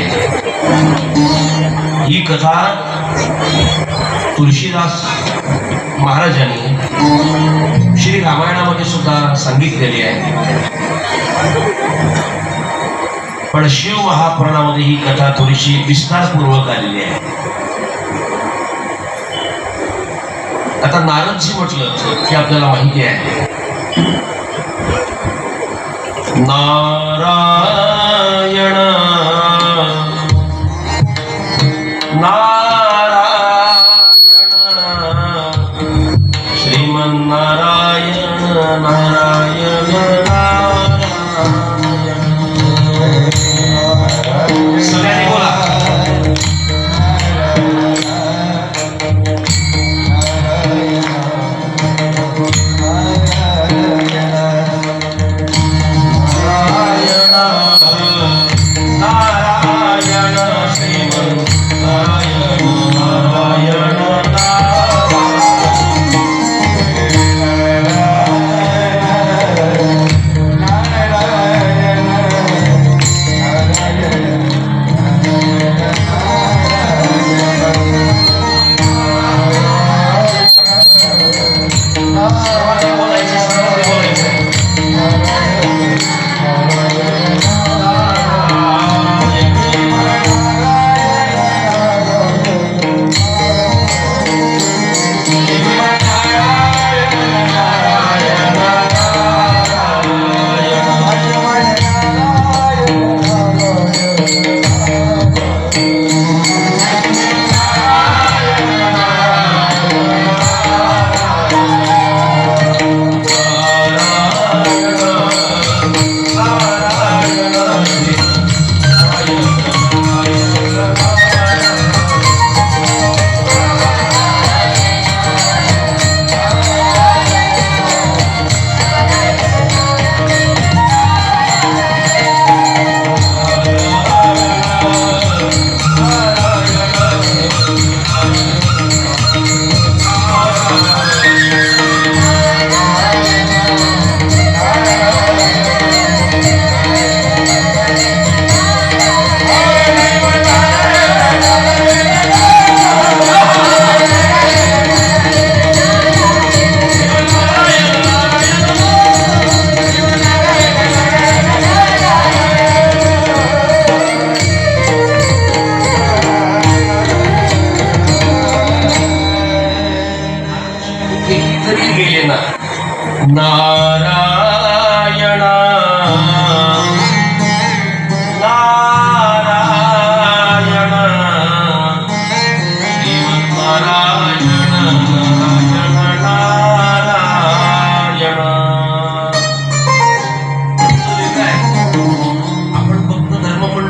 [SPEAKER 2] ही कथा तुळशीदास महाराजांनी श्री रामायणामध्ये सुद्धा सांगितलेली आहे, पण शिव महापुराणामध्ये ही कथा थोडीशी विस्तारपूर्वक आलेली आहे. आता नारदजी म्हटलं की आपल्याला माहिती आहे, नारायण नारायण श्रीमन्नारायण नारायण नारायण. सगळ्यांनी बोला. नारायण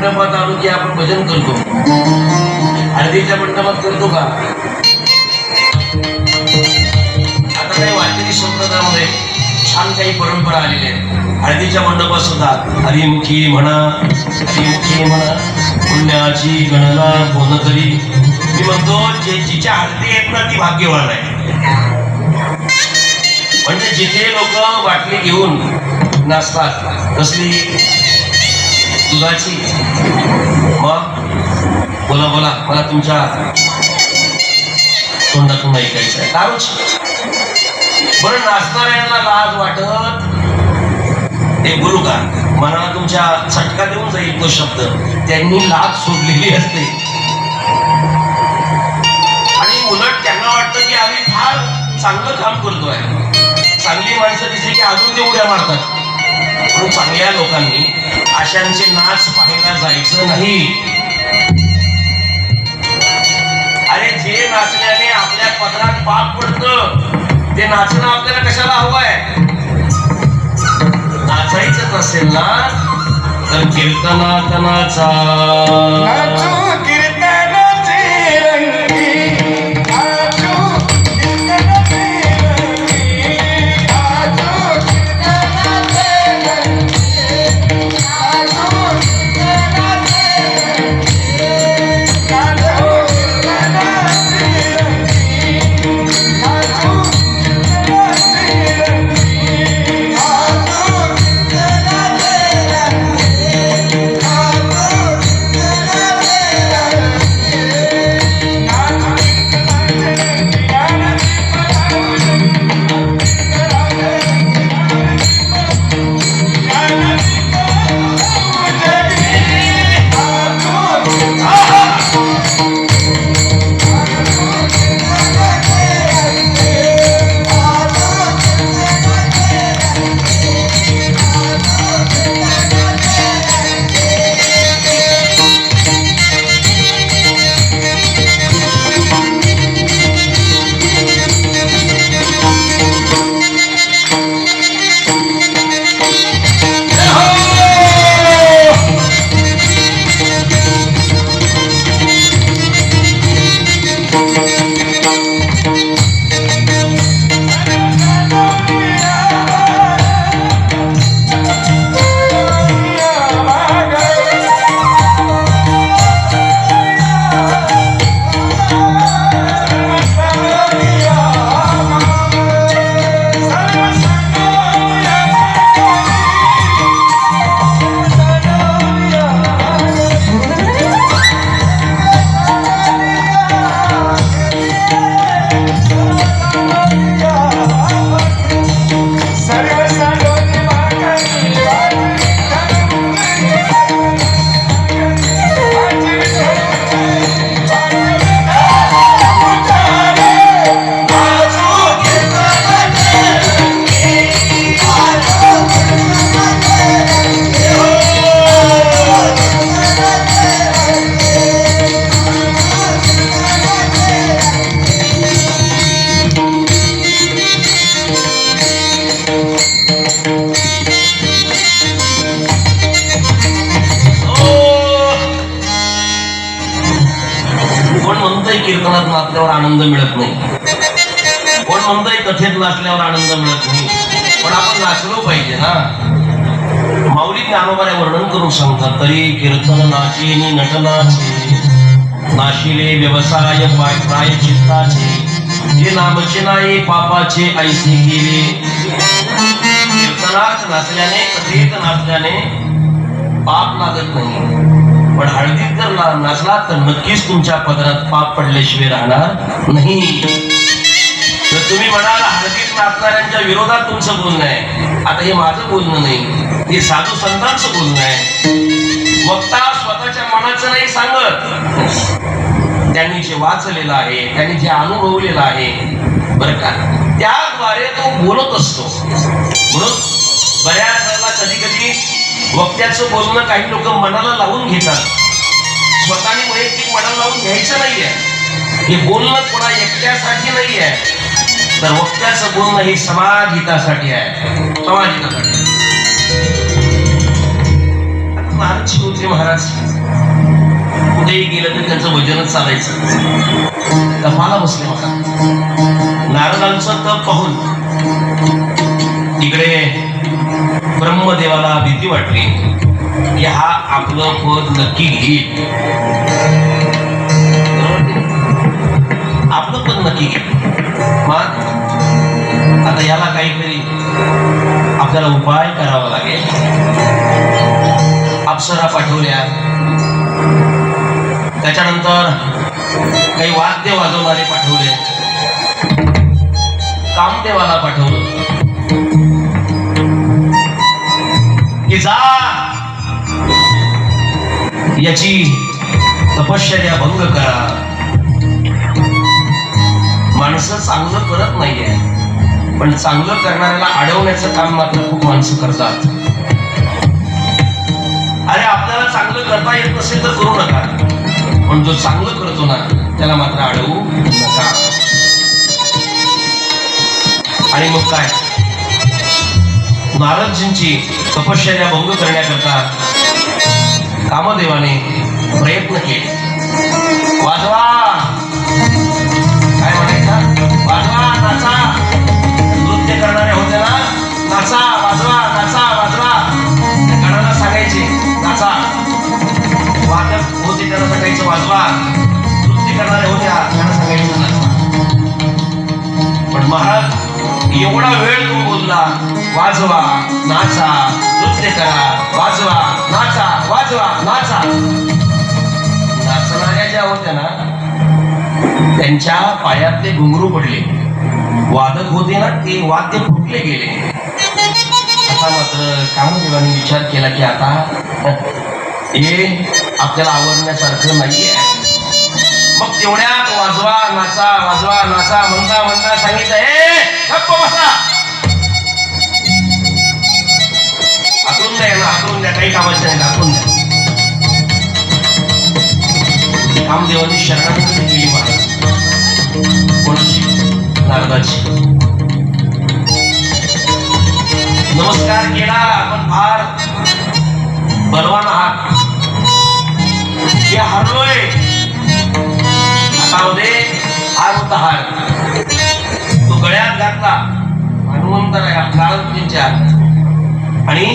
[SPEAKER 2] मंडपात आलो की आपण भजन करतो. हळदीच्या मंडपात करतो का? आता काही वारकरी संप्रदायामध्ये छान काही परंपरा आलेल्या आहेत. हळदीच्या मंडपात सुद्धा हरिमुखी म्हणा, हरिमुखी म्हणा, पुण्याची गणना कोण करी. मी म्हणतो जिच्या हळदी येत ना ती भाग्यवान आहे. म्हणजे जिथे लोक बाटली घेऊन नाचतात, कसली दुधाची. मग बोला बोला, मला तुमच्या तोंडातून ऐकायचं आहे. दारूची. बरं, नाचणाऱ्यांना लाज वाटत ते बोलू का? मनाला तुमच्या चटका देऊन जाईल तो शब्द. त्यांनी लाज सोडलेली असते आणि उलट त्यांना वाटतं की आम्ही फार चांगलं काम करतोय. चांगली माणसं दिसली की अजून ते उड्या मारतात. म्हणून चांगल्या लोकांनी अशांचे नाच पाहायला जायचं नाही. अरे जे नाचल्याने आपल्या पदरात पाप पडतं ते नाचणं आपल्याला कशाला हवंय? नाचायचंच असेल ना तर कीर्तनात नाचा.
[SPEAKER 3] नाचू कीर्तनाचे रंगी, नाचू कीर्तनाचे रंगी, नाचू कीर्तनाचे रंगी, नाचू कीर्तनाचे रंगी, नाचू कीर्तनाचे रंगी, नाचू कीर्तनाचे रंगी, नाचू
[SPEAKER 2] कीर्तनात नाचल्यावर आनंद मिळत नाही. कोण म्हणतंय कथेत नाचल्यावर आनंद मिळत नाही. पण आपण नाचलो पाहिजे ना. माऊली ज्ञानोबाने वर्णन करून सांगतात, तरी कीर्तन नाचेनी नटनाचे, नाशिले व्यवसाय प्राय चित्ताचे, जे नामचे नाही पापाचे ऐसे गेले. कीर्तनात नाचल्याने, कथेत नाचल्याने पाप लागत नाही. पण हळदीत जर नाचला तर नक्कीच तुमच्या पदरात पाप पडल्याशिवाय राहणार नाही. तर तुम्ही म्हणाल हळदीत नाचणाऱ्यांच्या विरोधात तुमचं बोलणं आहे. आता हे माझं बोलणं नाही, हे साधू संतांचं बोलणं आहे. वक्ता स्वतःच्या मनाचं नाही सांगत, त्यांनी जे वाचलेलं आहे, त्यांनी जे अनुभवलेलं आहे बरं का, त्याद्वारे तो बोलत असतो. म्हणून बऱ्याच वेळेला कधी कधी वक्त्याचं बोलणं काही लोक मनाला लावून घेतात. स्वतःने वैयक्तिक मनाला लावून घ्यायचं नाहीये. हे बोलणं कोणा एकट्यासाठी नाही आहे, तर वक्त्याचं बोलणं हे समाजहितासाठी आहे. समाजहितासाठी. महाराज होते नारदजी महाराज कुठेही गेलं तरी त्यांचं भजनच चालायचं. तपाला बसले महाराज. नारदांचं तप पाहून इकडे ब्रह्मदेवाला भीती वाटली की हा आपलं पद नक्की घेईल, आपलं पद नक्की घेईल. मग आता याला काहीतरी आपल्याला उपाय करावा लागेल. अप्सरा पाठवल्या, त्याच्यानंतर काही वाद्य वाजवणारे पाठवले, कामदेवाला पाठवलं की जा याची तपश्चर्या भंग करा. माणसं चांगलं करत नाहीये, पण चांगलं करणाऱ्याला अडवण्याचं काम मात्र खूप माणसं करतात. अरे आपल्याला चांगलं करता येत नसेल तर करू नका, पण जो चांगलं करतो ना त्याला मात्र अडवू नका. आणि मग काय, नारदजींची तपश्चर्या भंग करण्याकरता कामदेवाने प्रयत्न केले. वाजवा, काय म्हणायचं, वाजवा नाचा. नृत्य करणारे होते ना, नाचा वाजवा, नाचा वाजवा. त्या गणाला सांगायचे नाचा, वादक होते त्यांना सांगायचं वाजवा, नृत्य करणारे होते त्यांना सांगायचं नाचा. पण महाराज एवढा वेळ तो बोलला, वाजवा नाचा नृत्य करा, वाजवा नाचा वाजवा नाचा. नाचणाऱ्या ज्या होत्या ना त्यांच्या पायातले घुंगरू पडले. वादक होते ना ते वाद्य फुटले गेले. आता मात्र कामदेवाने विचार केला की आता हे आपल्याला आवडण्यासारखं नाहीये. मग तेवढ्यात वाजवा नाचा वाजवा नाचा म्हणता म्हणता सांगितलं, हे गप्प बसा. हातून द्या ना, हातून द्या, काही कामाचं नाही, हातून द्या. कामदेवानी शरणागती केली महाराज. कोणाची, नारदाची. नमस्कार केला, आपण फार बलवान आहात, हे हारलोय. हातामध्ये हार होता, हार तो गळ्यात घातला हनुमंतांच्या आणि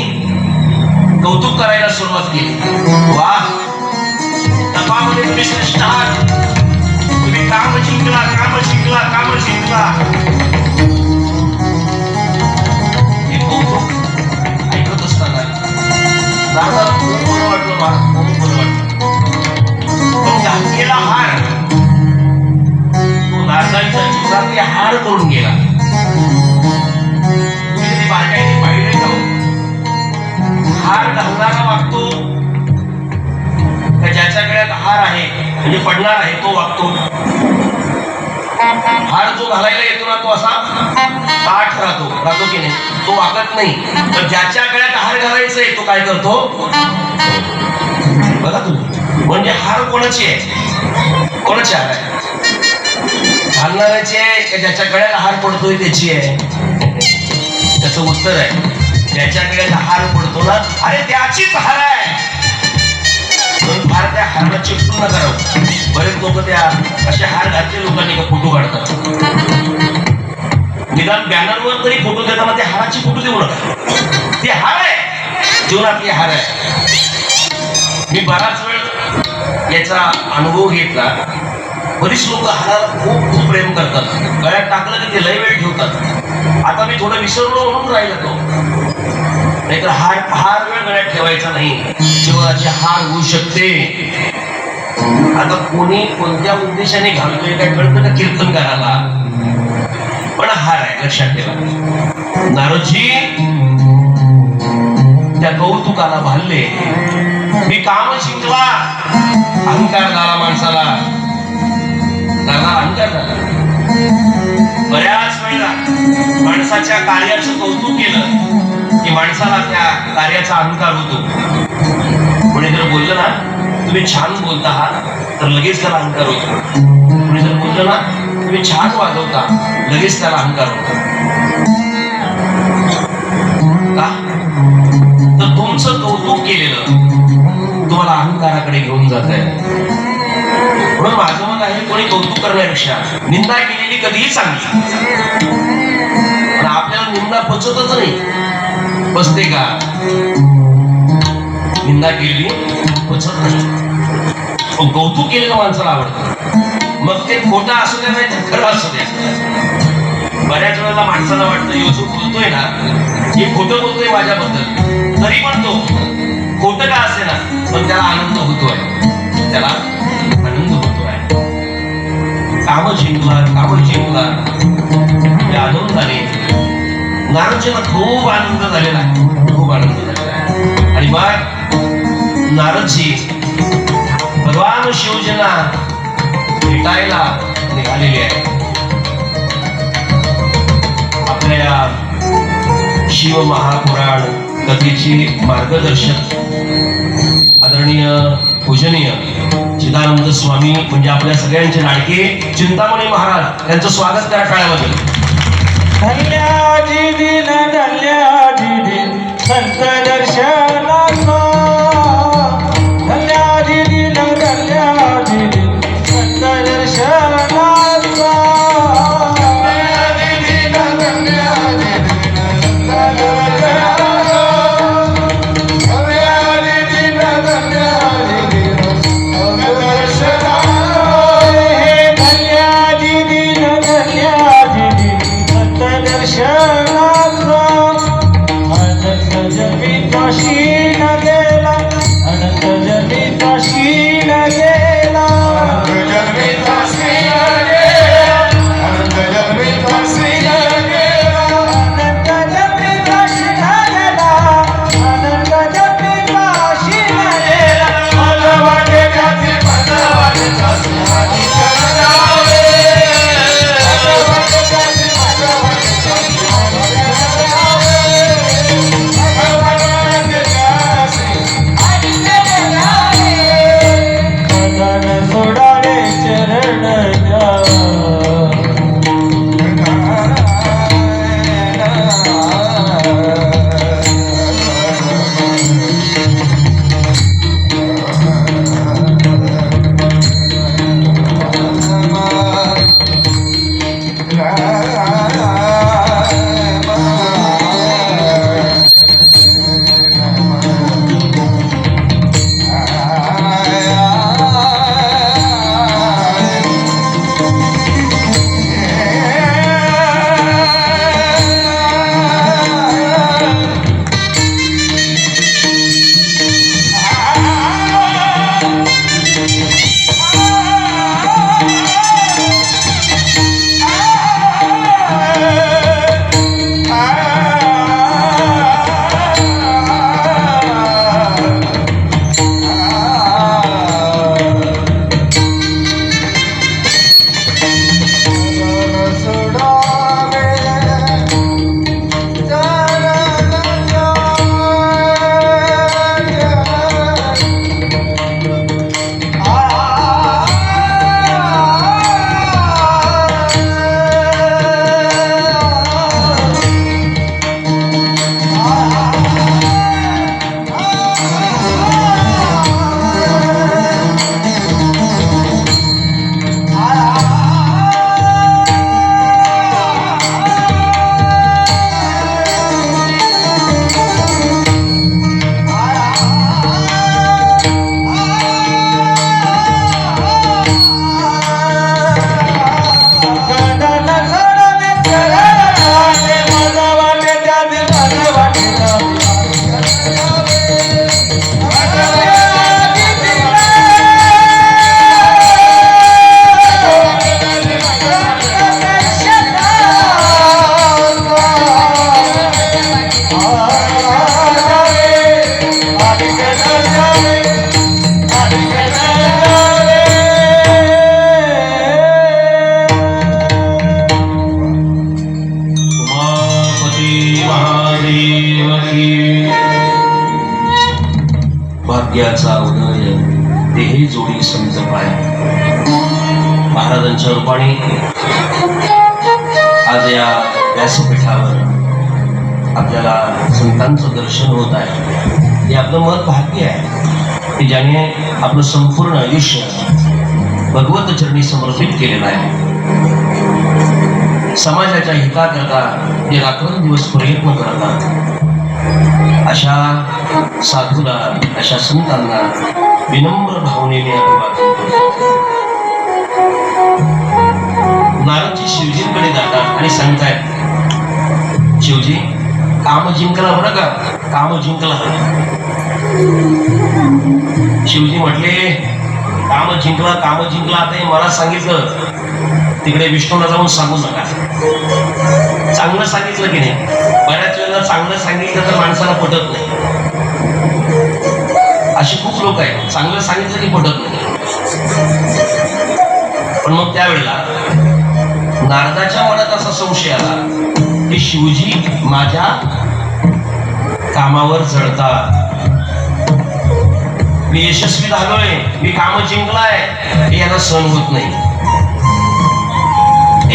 [SPEAKER 2] कौतुक करायला सुरुवात केली. वा, तपामध्ये तुम्ही श्रेष्ठ आहात, तुम्ही काम जिंकला, काम जिंकला, काम जिंकला. हे कौतुक ऐकत असताना नारदाला खूप बरं वाटलं, महाराज खूप बरं वाटलं. पण घातलेला हार तो नारदांच्या जीवनातले हार करून गेला. तुम्ही बारकाईने पाहिले का, हार घालणारा वागतो का ज्याच्या गळ्यात हार आहे म्हणजे पडणार आहे तो वागतो. हार जो घालायला येतो ना तो असा ताठ राहतो की नाही, तो वागत नाही. पण ज्याच्या गळ्यात हार घालायचंय तो काय करतो बघा तुम्ही. म्हणजे हार कोणाची आहे, कोणाची हार आहे, घालणाऱ्याची आहे का ज्याच्या गळ्यात हार पडतोय त्याची आहे. त्याचं उत्तर आहे ज्याच्या गळ्यात हार पडतो ना, अरे त्याचीच हार आहे. फार त्या हारला चिपटून न करावं. बरेच लोक त्या असे हार घातले लोकांनी का फोटो काढतात. निदान बॅनरवर तरी फोटो देताना त्या हाराची फोटो देऊ नका. ते हार आहे, जीवनातली हार आहे. मी बराच वेळ याचा अनुभव घेतला. बरीच लोक हाराला खूप खूप प्रेम करतात, गळ्यात टाकलं की ते लय वेळ ठेवतात. आता मी थोडं विसरलो म्हणून राहिला तो, नाहीतर हार फार वेळ गळ्यात ठेवायचा नाही. जीवनाची हार होऊ शकते. आता कोणी कोणत्या उद्देशाने घालतोय काय कळतं का कीर्तन करायला, पण हार आहे लक्षात ठेवा. नारदजी त्या कौतुकाला भालले. मी काम शिकला, अहंकार झाला माणसाला, अहंकार झाला. बऱ्याच वेळेला माणसाच्या कार्याचं कौतुक केलं की माणसाला त्या कार्याचा अहंकार होतो. कोणी जर बोललं ना तुम्ही छान बोलता आहात तर लगेच त्याला अहंकार होतो. कोणी जर बोललं ना तुम्ही छान वाजवता लगेच त्याला अहंकार होतो. का तर तुमचं कौतुक केलेलं, तुम्हाला आम्हाला अहंकाराकडे घेऊन जात आहे. म्हणून माझं मत आहे, कोणी कौतुक करण्यापेक्षा निंदा केलेली कधीही चांगली. पण आपल्याला निंदा पचतच नाही. पचते का? निंदा केलेली पचत नाही. पण कौतुक केलेलं माणसाला आवडतं. मग ते खोटं असू द्या नाही तर खरं असू द्या. बऱ्याच वेळेला माणसाला वाटतं योजू बोलतोय ना, हे खोटं बोलतोय माझ्याबद्दल, तरी पण तो खोटं का असे ना, पण त्याला आनंद होतोय. त्याला आनंद होतोय. काम जिंकला या आनंदाने नारदजींना खूप आनंद झालेला आहे. खूप आनंद झालेला आहे. आणि मग नारदजी भगवान शिवजींना भेटायला निघालेले आहे. आपल्या या शिव महापुराण कथेची मार्गदर्शक आदरणीय पूजनीय चिदानंद स्वामी म्हणजे आपल्या सगळ्यांचे लाडके चिंतामणी महाराज यांचं स्वागत करा टाळ्यामध्ये.
[SPEAKER 3] धन्याजी दिन धन्याजी दिन संत दर्शनाचा. धन्याजी दिन धन्याजी दिन संत दर्शनाचा. धन्याजी दिन धन्याजी दिन संत दर्शनाचा. धन्याजी दिन धन्याजी दिन संत दर्शनाचा. हे धन्याजी दिन धन्याजी दिन संत दर्शनाचा. अनंत जन्मी काशी न गेला. अनंत जन्मी काशी न गेला. अनंत जन्मी काशी न गेला. अनंत जन्मी काशी न गेला. अनंत जन्मी काशी न गेला. अनंत जन्मी काशी न गेला. भगवाने जाती भगवाने जाती हाती करावे. भगवाने जाती भगवाने जाती हाती करावे. भगवाने जाती हाती करावे. मदन सोडावे चरण द्या.
[SPEAKER 2] भाग्याचा उदय देही जोडी संत पाय. महाराजांच्या रूपाने आज या व्यासपीठावर आपल्याला संतांचं दर्शन होत आहे. हे आपलं मत भाग्य आहे. की ज्याने आपलं संपूर्ण आयुष्य भगवत चरणी समर्पित केलेलं आहे. समाजाच्या हिताकरता ते रात्रंदिवस प्रयत्न करतात. अशा साधूला, अशा संतांना विनम्र भावनेने अभिवादन करतो. नारदजी शिवजींकडे जातात आणि सांगतायत, शिवजी काम जिंकला बरं का, काम जिंकला. शिवजी म्हटले, काम जिंकला, काम जिंकला. आता हे मला सांगितलं, तिकडे विष्णूला जाऊन सांगू नका. चांगलं सांगितलं की नाही. बऱ्याच वेळेला चांगलं सांगितलं तर माणसाला पटत नाही. अशी खूप लोक आहेत, चांगलं सांगितलं की पटत नाही. पण मग त्यावेळेला नारदाच्या मनात असा संशय आला की शिवजी माझ्या कामावर जळतात. मी यशस्वी झालोय, मी काम जिंकलाय, हे यांना सहन होत नाही.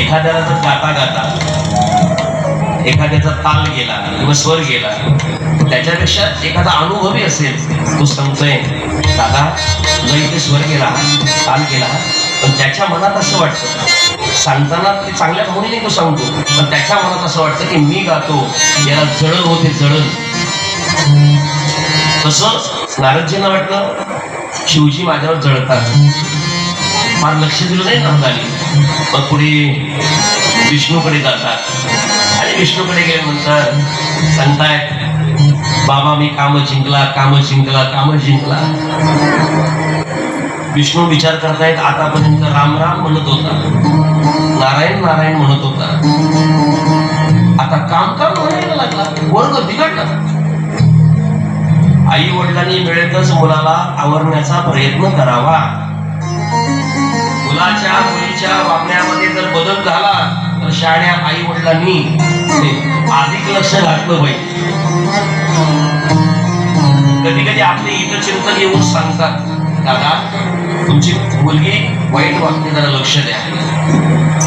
[SPEAKER 2] एखाद्याला जर गाता गाता एखाद्याचा ताल गेला किंवा स्वर गेला, त्याच्यापेक्षा एखादा अनुभवी असेल, तो सांगतोय दादा नाही ते स्वर गेला, ताल गेला, पण त्याच्या मनात असं वाटतं, सांगताना ते चांगल्या भावनेने तो सांगतो, पण त्याच्या मनात असं वाटतं की मी गातो याला जळण होते, जळण. तसं नारदजींना वाटलं शिवजी माझ्यावर जळतात. फार लक्ष दिलं नाही नारदाने. मग पुढे विष्णूकडे जातात आणि विष्णूकडे गेले म्हणतात, सांगतायत बाबा मी काम जिंकला, काम जिंकला, काम जिंकला. विष्णू विचार करतायत, आतापर्यंत राम राम म्हणत होता, नारायण नारायण म्हणत होता, आता काम काम म्हणायला लागला, वर्ग बिघडला. आई वडिलांनी वेळेतच मुलाला आवरण्याचा प्रयत्न करावा. मुलाच्या मुलीच्या वागण्यामध्ये जर बदल झाला तर शाळ्या आई वडिलांनी अधिक लक्ष घातलं पाहिजे. कधी कधी आपले हितचिंतक येऊन सांगतात, दादा तुमची मुलगी वाईट वागते, जरा लक्ष द्या.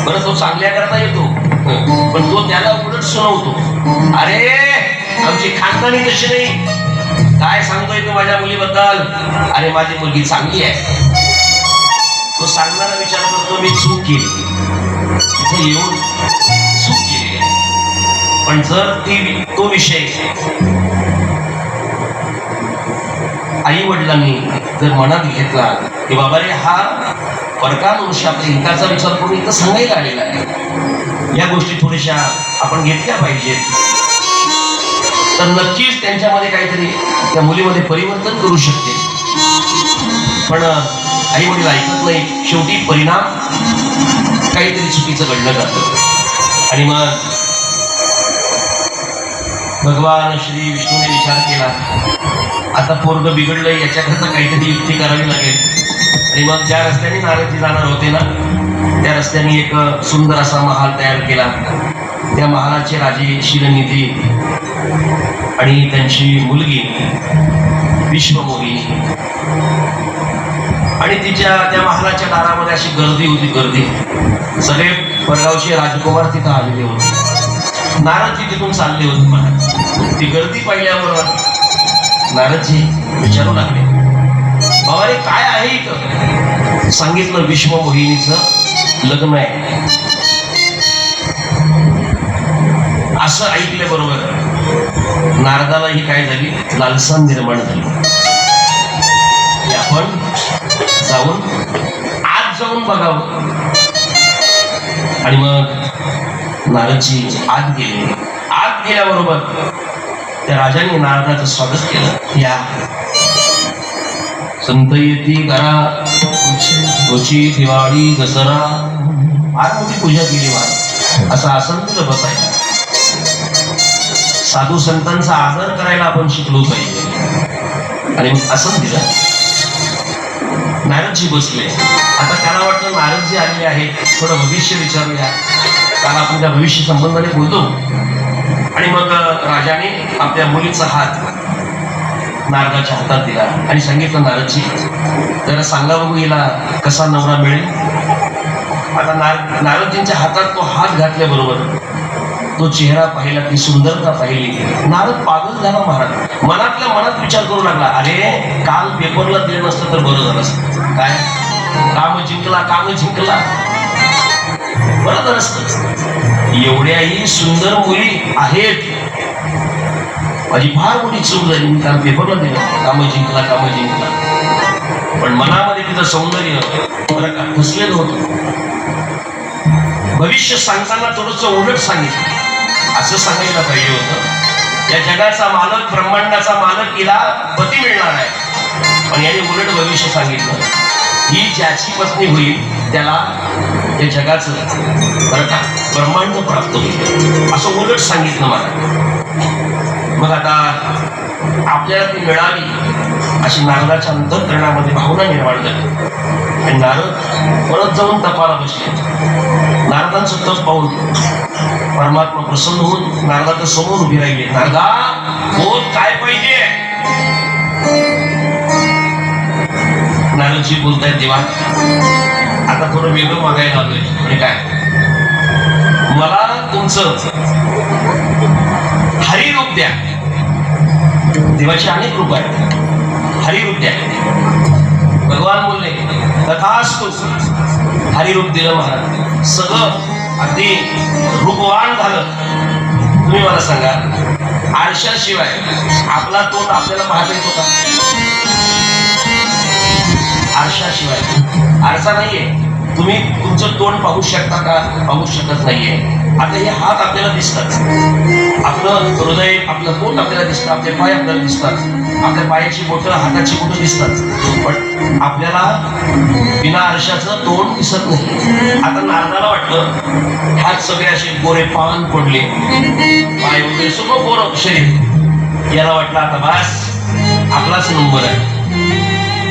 [SPEAKER 2] बरं तो चांगल्या करता येतो, पण तो त्याला उलट सुनावतो, अरे आमची खानदानी तशी नाही. काय सांगतोय तू माझ्या मुलीबद्दल? अरे माझी मुलगी चांगली आहे. तो सांगणारा विचार करतो मी चूक केली, इथे येऊन चूक केली आहे. पण जर तो विषय आई वडिलांनी जर मनात घेतला की बाबा रे हा परका मनुष्य आपल्या हिताचा विचार करून इथं सांगायला आलेला आहे, या गोष्टी थोड्याशा आपण घेतल्या पाहिजेत, तर नक्कीच त्यांच्यामध्ये काहीतरी त्या मुलीमध्ये परिवर्तन करू शकते. पण आई वडील ऐकत नाही, शेवटी परिणाम काहीतरी चुकीचं घडलं जातं. आणि मग भगवान श्री विष्णूने विचार केला, आता पोरग बिघडलंय, याच्याकरता काहीतरी युक्ती करावी लागेल. आणि मग ज्या रस्त्याने नारदजी जाणार होते ना, त्या रस्त्याने एक सुंदर असा महाल तयार केला. त्या महालाचे राजे शिरनिधी आणि त्यांची मुलगी विश्वमोहिनी, आणि तिच्या त्या महालाच्या दारामध्ये अशी गर्दी होती, गर्दी. सगळे परगावचे राजकुमार तिथं आलेले होते. नारदजी तिथून चालले होते महाल. ती गर्दी पाहिल्यावर नारदजी विचारू लागले, बाबा रे काय आहे इथं? सांगितलं विश्वमोहिनीचं लग्न आहे. असं ऐकल्याबरोबर नारदालाही काय झाली, लालसा निर्माण झाली. आपण जाऊन आत जाऊन बघावं. आणि मग नारदजी आत गेले. आत गेल्याबरोबर त्या राजाने नारदाचं स्वागत केलं. या संत येती करा होची दिवाळी दसरा, फार मोठी पूजा केली महाराज. असं आसन दिलं बसायला. साधू संतांचा आदर करायला आपण शिकलो पाहिजे. आणि मग आसन दिलं. नारदजी बसले. आता त्याला वाटलं नारदजी आलेले आहेत, थोडं भविष्य विचारूया. त्याला आपण त्या भविष्य संबंधाने बोलतो. आणि मग राजाने आपल्या मुलीचा हात नारदाच्या हातात दिला आणि सांगितलं, नारदजी जरा सांगा बघू हिला कसा नवरा मिळेल. आता नारदजींच्या हातात तो हात घातल्याबरोबर तो चेहरा पाहिला, ती सुंदरता पाहिली, नारद पागल झाला महाराज. मनातल्या मनात विचार करू लागला, अरे काल पेपरला दिलं नसतं तर बरं झालं असतं. काय काम जिंकला, काम जिंकला, बरं झालं असतं. एवढ्याही सुंदर मुली आहेत, माझी फार मोठी चूक झाली, मी काल पेपरला दिलं, काम जिंकला, काम जिंकला. पण मनामध्ये तिचं सौंदर्य बरं का फसलेलं होतं. भविष्य सांगताना थोडंसं उलट सांगितलं, असं सांगायला पाहिजे होतं, या जगाचा मालक, ब्रह्मांडाचा मालक हिला पती मिळणार आहे, पण याने उलट भविष्य सांगितलं, ही ज्याची पत्नी होईल त्याला या जगाचं बरं का ब्रह्मांड प्राप्त होईल, असं उलट सांगितलं मला. मग आता आपल्याला ती मिळाली अशी नारदाच्या अंतःकरणामध्ये भावना निर्माण झाली आणि नारद परत जाऊन तपाला बसले. नारदांचं तप पाहून परमात्मा प्रसन्न होऊन नारदाच्या समोर उभी राहिले. नारदा बोल, काय पाहिजे? नारदजी बोलतायत, देवा आता थोडं वेगळं मागायला आलोय. म्हणजे काय? मला तुमचं हरिरूप द्या. देवाची अनेक रूप आहेत, हरिरूप द्या. भगवान बोलले, तथास्तु. हरिरूप दिलं महाराज, सगळं अगदी रूपवान झालं. तुम्ही मला सांगा, आरशाशिवाय आपला तोंड आपल्याला पाहता येतो का? आरशाशिवाय आरसा नाहीये, तुम्ही तुमचं तोंड पाहू शकता का? पाहू शकत नाहीये. आता हे हात आपल्याला दिसतात, आपलं हृदय, आपलं तोंड आपल्याला दिसतं, आपले पाय आपल्याला दिसतात, आपल्या पायाची बोटं, हाताची बोटं दिसतात, पण आपल्याला बिना आरशाचं तोंड दिसत नाही. आता नारदाला वाटलं हात सगळे असे गोरे पान पडले, पाय वगैरे सगळं गोरं शरीर, याला वाटलं आता बस आपलाच नंबर आहे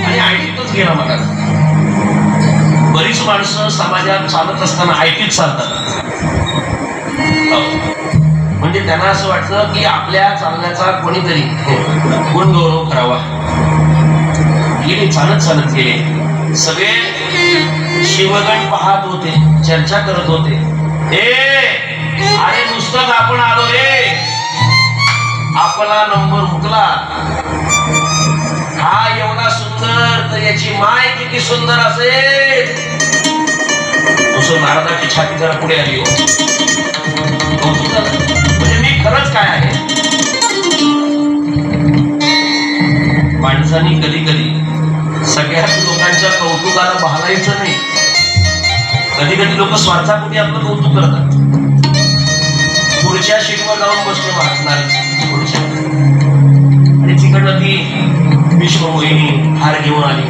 [SPEAKER 2] आणि आयटीतच गेला. मला बरीच माणसं समाजात चालत असताना आयटीत चालतात, म्हणजे त्यांना असं वाटतं की आपल्या चालण्याचा कोणीतरी गुण गौरव करावा. गेले, चालत चालत गेले, सगळे शिवगण पाहत होते, चर्चा करत होते. अरे नुसतंच आपण आलो रे, आपला नंबर हुकला. हा एवढा सुंदर, तर याची माय किती सुंदर असेल. तसं नारदाची छाती जरा पुढे आली, म्हणजे मी खरंच काय आहे. माणसांनी कधी कधी सगळ्याच लोकांच्या कौतुकाला बहालायचं नाही. कधी कधी लोक स्वार्थापोटी आपलं कौतुक करतात. पुढच्या शीटवर जाऊन बसले महाराज पुढच्या, आणि तिकडनं ती विश्वमोहिनी हार घेऊन आली.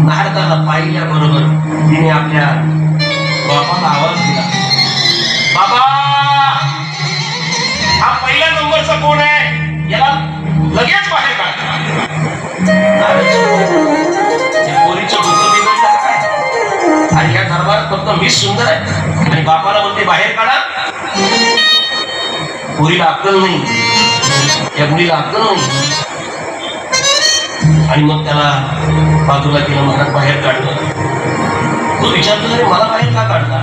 [SPEAKER 2] नारदाला पाहिल्या बरोबर तिने आपल्या बापाला आवाज दिला, बाबा हा पहिल्या नंबरचा कोण आहे, याला लगेच बाहेर काढा. पोरीचं डोकं बिघडलं काय? आणि या दरबारात फक्त मीच सुंदर आहे आणि बापाला म्हणते बाहेर काढा. पोरीला अक्कल नाही, या मुलीला अक्कल नाही. आणि मग त्याला बाजूला केलं, महाराज बाहेर काढलं. तो विचारतो, अरे मला बाहेर का काढता?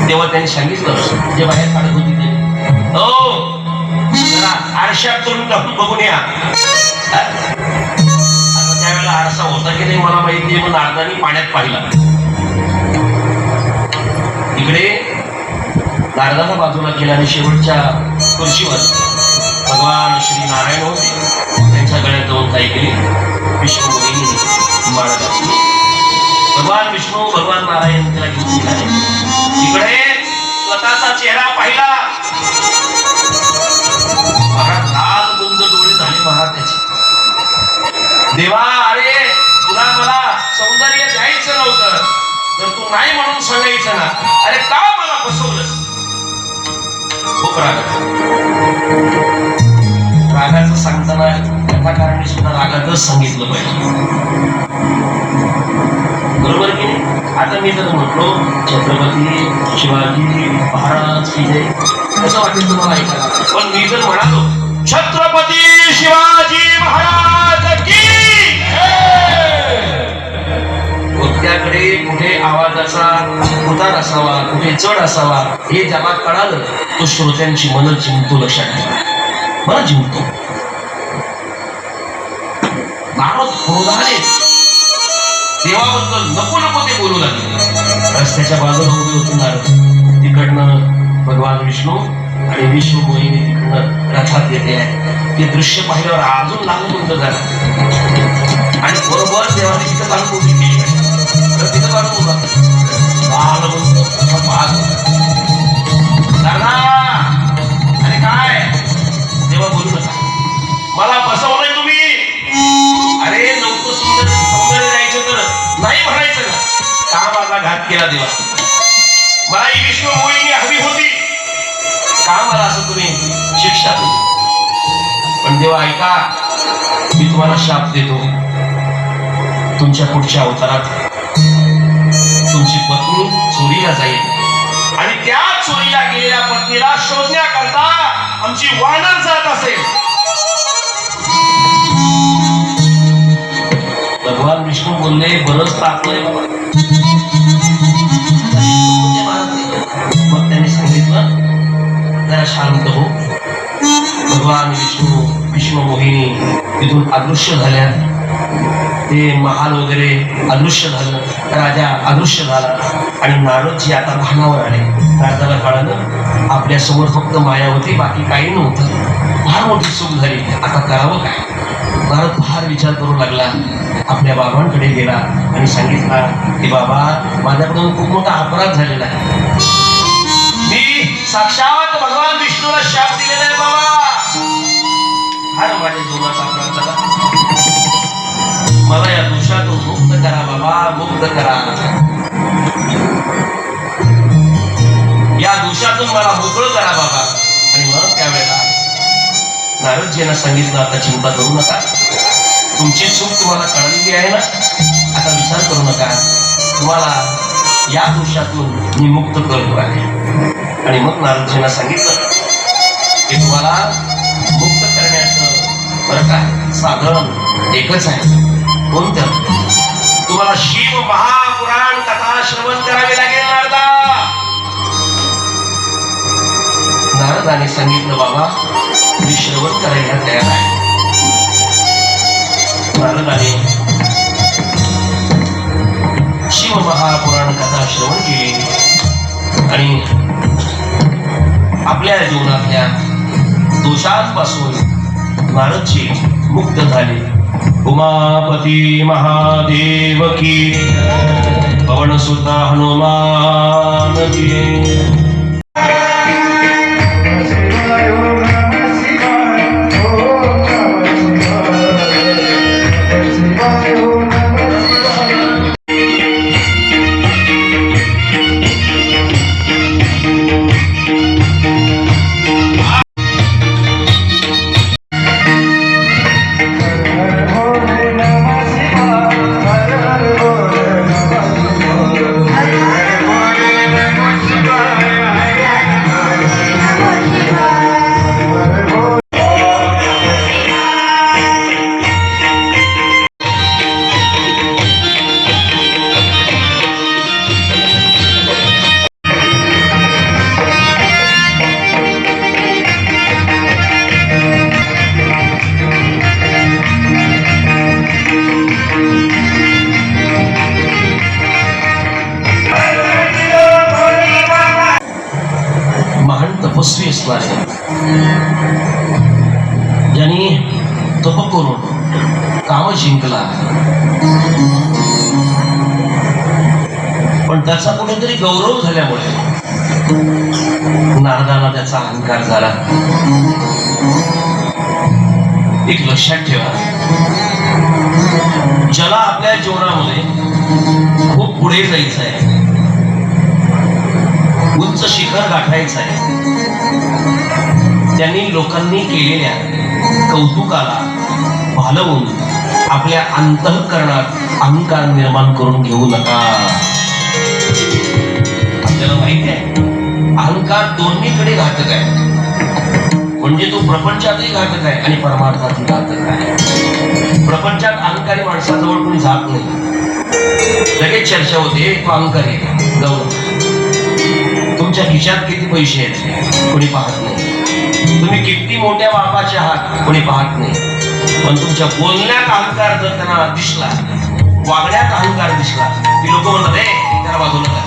[SPEAKER 2] तेव्हा त्यांनी सांगितलं, जे बाहेर काढत होती ते, हो जरा आरशातून बघून या. आता त्यावेळेला आरसा होता की नाही मला माहिती आहे. मग नारदांनी पाण्यात पाहिला. इकडे नारदाला बाजूला केला आणि शेवटच्या खुर्चीवर भगवान श्री नारायण होते. त्यांच्या गळ्यात जाऊन काय केली, विष्णू माळ घातली. भगवान विष्णू, भगवान नारायण त्याला घेऊन निघाले. इकडे स्वतःचा चेहरा पाहिला, महाराज लाल गुंद डोळे झाले महाराज त्याचे. देवा, अरे तुला मला सौंदर्य द्यायचं नव्हतं तर तू नाही म्हणून सांगायचं ना. अरे का मला फसवलंस? खूप रागाचं सांगताना कथाकारांनी सुद्धा रागातच सांगितलं पाहिजे, बरोबर की नाही? आता मी जर म्हटलो छत्रपती शिवाजी महाराज की जय, कसं वाटेल तुम्हाला ऐकायला? पण मी जर म्हणालो छत्रपती शिवाजी महाराज की, त्याकडे कुठे आवाजाचा उतार असेल असावा कुठे चढ असावा हे ज्याला कळालं तो श्रोत्यांची मन जिंकतो. लक्षात ठेवा, मन जिंकतो. नारद क्रोधाने देवाबद्दल नको नको ते बोलू लागले. रस्त्याच्या बाजूला उभी होती नारद. तिकडनं भगवान विष्णू आणि विष्णू मोहिनी तिकडनं रथात येते आहे. ते दृश्य पाहिल्यावर अजून लागून झालं आणि बरोबर देवाने तिथं काल कोटी केली तर तिथं काढून उभा अरे काय देवा बोलू नका, मला बसवलंय तुम्ही. अरे नव्हतं सुंदर सौंदर्य द्यायचं तर नाही म्हणायचं ना. का माझा घात केला देवा? मला ही विष्णू मोहिनी हवी होती. का मला असं तुम्ही शिक्षा दिली? पण देवा ऐका, मी तुम्हाला शाप देतो. तुमच्या पुढच्या अवतारात तुमची पत्नी चोरीला जाईल आणि त्या चोरीला गेलेल्या पत्नीला शोधण्याकरता आमची वानर जात असेल. भगवान विष्णू बोलले, बरंच तापलंय बाबा. मग त्यांनी सांगितलं, जरा शांत हो. भगवान विष्णू मोहिनी तिथून अदृश्य झाल्या. ते महाल वगैरे अदृश्य झालं, राजा अदृश्य झाला आणि नारदजी आता भानावर आले. राजाला कळालं आपल्या समोर फक्त मायावती, बाकी काही नव्हतं. फार मोठी चूक झाली, आता करावं काय? नारद फार विचार करू लागला. आपल्या बाबांकडे गेला आणि सांगितला की बाबा, माझ्याकडून खूप मोठा अपराध झालेला आहे. मी साक्षात भगवान विष्णूला शाप दिलेला आहे बाबा. फार माझ्या जीवनाचा अपराध झाला. मला या दोषातून मुक्त करा बाबा, मुक्त करा. या दोषातून मला मोकळं करा बाबा. आणि मग त्यावेळेला नारदजींना सांगितलं, आता चिंता करू नका, तुमची चूक तुम्हाला कळलेली आहे ना. आता विचार करू नका, तुम्हाला या दोषातून मी मुक्त करतो आहे. आणि मग नारदजींना सांगितलं की तुम्हाला मुक्त करण्याचं बरं का साधन एकच आहे. कोणतं? तुम्हाला शिव महापुराण कथा श्रवण करावी लागेल. नारदाने सांगितलं, बाबा मी श्रवण करायला तयार आहे. नारदाने शिव महापुराण कथा श्रवण केली आणि आपल्या जीवनातल्या दोषांपासून नारदजी मुक्त झाले. उमापती महादेव की, पवन सुत हनुमान की. तपस्वी असणारे, ज्यांनी तप करून काम जिंकला, पण त्याचा कुठेतरी गौरव झाल्यामुळे नारदाला त्याचा अहंकार झाला. एक लक्षात ठेवा, ज्याला आपल्या जीवनामध्ये खूप पुढे जायचं आहे, उंच शिखर गाठायचं आहे, त्यांनी लोकांनी केलेल्या कौतुकाला भालवून आपल्या अंतःकरणात अहंकार निर्माण करून घेऊ नका. आपल्याला माहिती आहे अहंकार दोन्हीकडे घातक आहे. म्हणजे तो प्रपंचातही घातक आहे आणि परमार्थातही घातक आहे. प्रपंचात अहंकारी माणसाजवळ कोणी जात नाही, लगेच चर्चा होते तो अहंकारी जाऊ. तुमच्या खिशात किती पैसे आहेत कोणी पाहत नाही, तुम्ही किती मोठ्या बापाचे आहात कोणी पाहत नाही. पण तुमच्या बोलण्यात अहंकार जर त्यांना दिसला, वागण्यात अहंकार दिसला, की लोक म्हणतात त्याला बाजूला करा.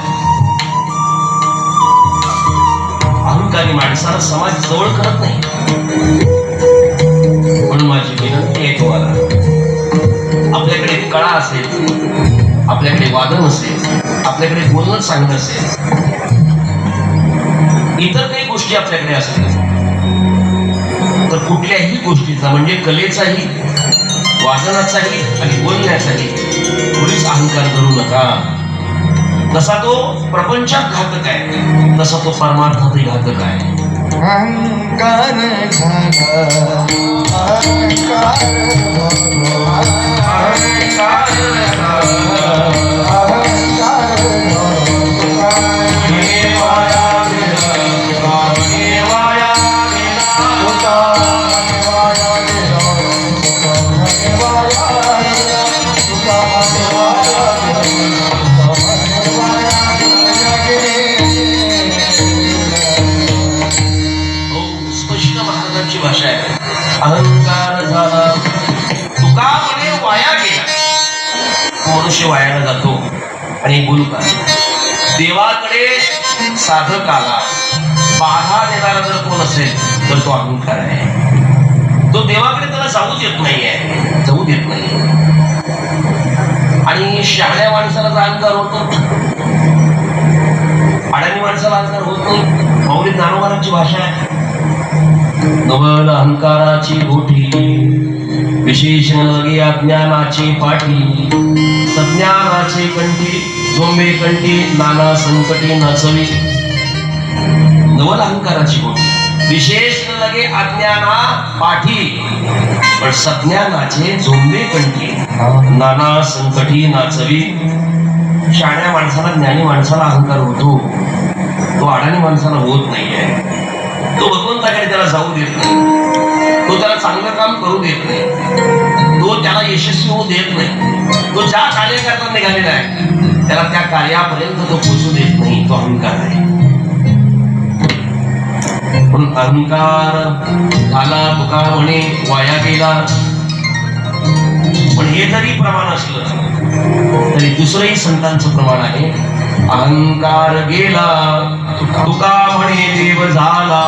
[SPEAKER 2] अहंकारी माणसाला समाज जवळ करत नाही. म्हणून माझी विनंती आहे तुम्हाला, आपल्याकडे कळा असेल, आपल्याकडे वादन असेल, आपल्याकडे बोलणं चांगलं असेल, इतर काही गोष्टी आपल्याकडे असतील, तर कुठल्याही गोष्टीचा म्हणजे कलेचाही, वादनाचाही आणि बोलण्याचाही मुळीच अहंकार धरू नका. जसा तो प्रपंचात घातक आहे तसा तो परमार्थातही घातक आहे.
[SPEAKER 3] अहंकार झाला, अहंकार
[SPEAKER 2] भाषा आहे. अहंकार झाला तुका म्हणे वाया गेला. मनुष्य वायाला जातो. आणि बोलू का, देवाकडे साधकाला बाधा देणारा जर कोण असेल तर तो अहंकार आहे. तो देवाकडे त्याला जाऊ देत नाहीये, जाऊ देत नाही. आणि शहाण्या माणसाला अहंकार होतो, अडाणी माणसाला अहंकार होत नाही. माऊली ज्ञानोबारांची भाषा आहे. नवल अहंकाराची गोठी, विशेषण लगे अज्ञानाची पाठी, सज्ञानाचे कंठी, झोंबे कंठी, नाना संकटी नचवी. नवल अहंकाराची गोठी, विशेषण लगे अज्ञाना पाठी, पण सज्ञानाचे झोंबे कंठी, नाना संकटी नाचवी. शाण्या माणसाला, ज्ञानी माणसाला अहंकार होतो, तो अडाणी माणसाला होत नाहीये. तो भगवंताकडे त्याला जाऊ देत नाही, तो त्याला चांगलं काम करू देत नाही, तो त्याला यशस्वी होऊ देत नाही. तो ज्या कार्याकरता निघालेला आहे त्याला त्या कार्यापर्यंत तो पोचू देत नाही. तो अहंकार आहे. पण अहंकार झाला तुका म्हणे वाया गेला. पण हे जरी प्रमाण असलं तरी दुसरंही संतांचं प्रमाण आहे. अहंकार गेला तुका म्हणे देव झाला.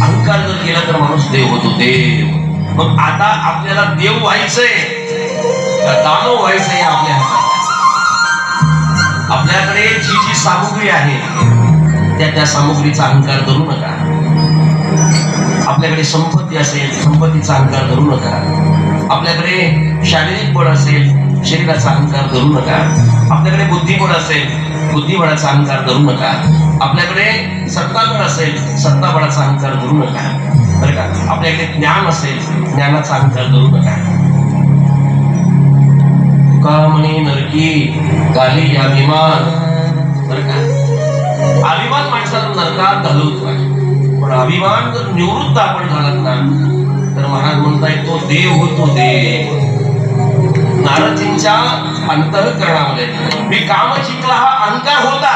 [SPEAKER 2] अहंकार जर केला तर माणूस देव होतो. देव. मग आता आपल्याला देव व्हायचंय का दानव व्हायचंय आपल्या हातात. आपल्याकडे जी जी सामुग्री आहे त्या सामुग्रीचा अहंकार धरू नका. आपल्याकडे संपत्ती असेल, संपत्तीचा अहंकार धरू नका. आपल्याकडे शारीरिक बळ असेल, शरीराचा अहंकार धरू नका. आपल्याकडे बुद्धिबळ असेल, बुद्धिबळाचा अहंकार धरू नका. आपल्याकडे सत्ताबळ असेल, सत्ताबळाचा अहंकार धरू नका. बरं का. आपल्याकडे ज्ञान असेल, ज्ञानाचा अहंकार धरू नका. तुका म्हणे नरकी गाली अभिमान. बरं का. अभिमान माणसाला नरकात घालवतोय. पण अभिमान जर निवृत्त आपण झालात ना तर महाराज म्हणताय तो देव होतो. देव. नारदजींच्या अंतःकरणामध्ये मी काम जिंकला हा अहंकार होता,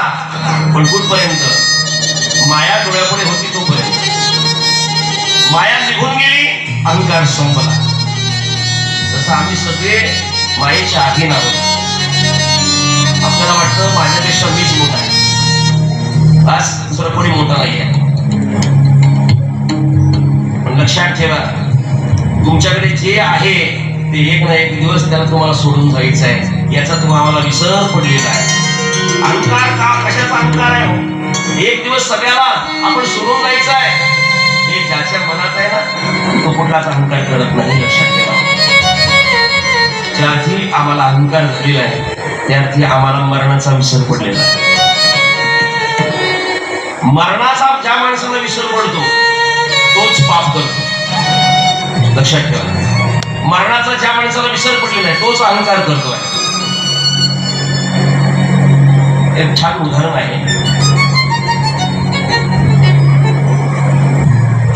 [SPEAKER 2] पण कुठपर्यंत माया डोळ्यापुढे होती तोपर्यंत. माया निघून गेली, अहंकार संपला. तसं आम्ही सगळे मायेच्या अधीन आहोत. आपल्याला वाटतं माझ्यापेक्षा मीच मोठा आहे, बस दुसरं कोणी मोठा नाही आहे. पण लक्षात ठेवा, तुमच्याकडे जे आहे ते एक ना एक दिवस त्याला तुम्हाला सोडून जायचं आहे, याचा तुम्हाला विसर पडलेला आहे. अहंकार का, कशाचा अहंकार आहे? एक दिवस सगळ्याला आपण सोडून जायचं आहे, हे ज्याच्या मनात आहे ना तो कुठलाच अहंकार करत नाही. लक्षात ठेवा. ज्यार्थी आम्हाला अहंकार झालेला आहे त्यार्थी आम्हाला मरणाचा विसर पडलेला आहे. मरणाचा ज्या माणसाला विसर पडतो तोच पाप करतो. लक्षात ठेवा. मरणाचा ज्या माणसाला विसर पडलेला आहे तोच अहंकार करतोय. एक छान उदाहरण आहे.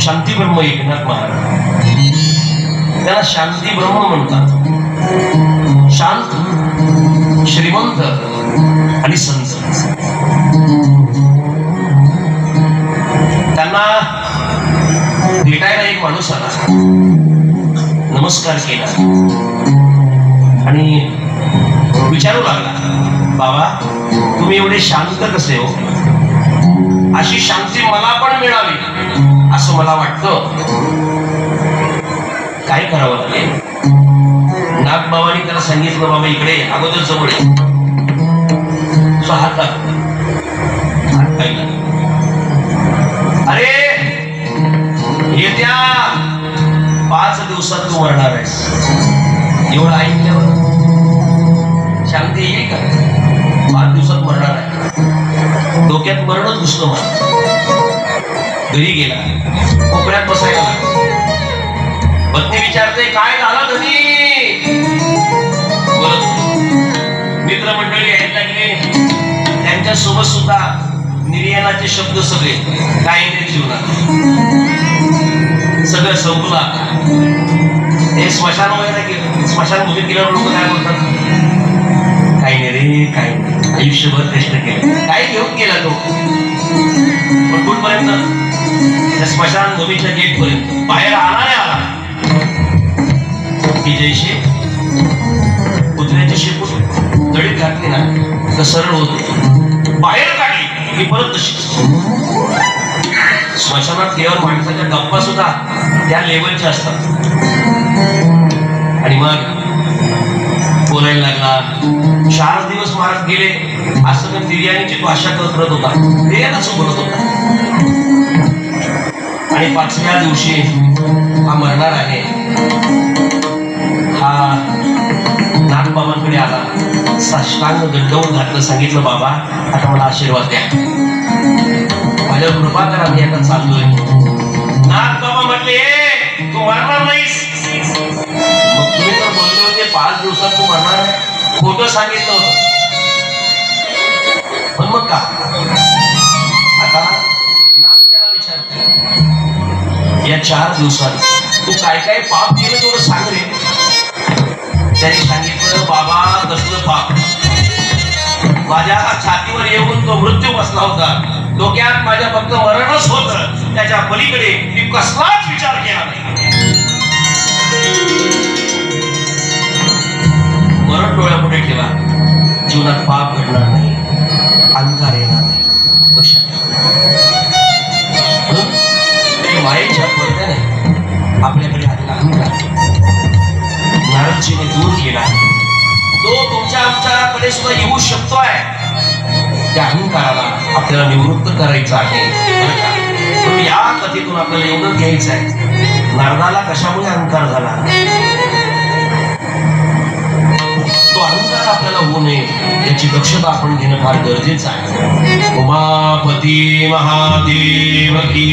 [SPEAKER 2] शांती ब्रह्म एकनाथ महाराज, त्याला शांती ब्रह्म म्हणतात. शांत, श्रीमंत आणि संत. त्यांना भेटायला एक माणूस आला, नमस्कार केला आणि विचारू लागला, बाबा तुम्ही एवढे शांत कसे हो? अशी शांती मला पण मिळावी असं मला वाटतं. काय करावं लागेल? नागबाबांनी त्याला सांगितलं, बाबा इकडे अगोदर जवळ हात दाखव. अरे येत्या 5 दिवसात तू मरणार आहेस. एवढं ऐकल्यावर शांती येईल का? 5 दिवसात मरणार आहे, डोक्यात मरणच घुसलं मला. घरी गेला, कोपऱ्यात बसायला लागला. पत्नी विचारते, काय झालं घरी? बोलत मित्रमंडळी यायला लागले, त्यांच्यासोबत सुद्धा निर्याणाचे शब्द सगळे काय नाही जीवनात. सगळं संपलं आता. हे स्मशान वगैरे गेलं, स्मशानभूमीत गेल्यावर लोक काय बोलतात, काही नाही रे, काही नाही, आयुष्यभर कष्ट केले, काय घेऊन गेला तो. पण कुठपर्यंत? त्या स्मशानभूमीच्या गेट पर्यंत. बाहेर आला नाही आला की जैसे कुत्र्याची शेपूट जडीत घातली ना तर सरळ होते, बाहेर काढली की परत तशीच. स्मशानात गेल्यावर माणसाच्या गप्पा सुद्धा त्या लेवलच्या असतात. आणि मग बोलायला लागला. 4 दिवस महाराज गेले, असं तर निर्याणीची भाषा करत होता, ते असं बोलत होता. आणि 5व्या दिवशी हा मरणार आहे. हा नागबाबांकडे आला, साष्टांग दंडवून घातलं, सांगितलं, बाबा आता मला आशीर्वाद द्या, माझ्या कृपा करा, मी आता चाललोय. नागबाबा म्हटले, तू मरणार नाहीस. मग तुम्ही तर बोलले होते 5 दिवसात तू मरणार आहे, खोटं सांगितलं होतं. पण मग का? आता नाग त्याला विचारतो, या 4 दिवसात तू काय काय पाप केलं तेवढं सांग रे. त्याने सांगितलं, बाबा कसलं पाप? माझ्या छातीवर येऊन तो मृत्यू बसला होता, डोक्यात माझ्या फक्त मरणच होतं, त्याच्या पलीकडे मी कसलाच विचार केला नाही. मरण डोळ्यापुढे ठेवा, जीवनात पाप घडणार नाही, अहंकार येणार नाही, लक्षात ठेवा. मायेच्या पडद्याने आपल्याकडे आलेला अहंकार नारदजीने दूर केला. तो तुमच्या आमच्याकडे सुद्धा येऊ शकतोय. त्या अहंकाराला आपल्याला निवृत्त करायचं आहे. पण या कथेतून आपल्याला एवढं घ्यायचं आहे, नारदाला कशामुळे अहंकार झाला, तो अहंकार आपल्याला होऊ नये याची दक्षता आपण घेणं फार गरजेचं आहे. उमापती महादेव की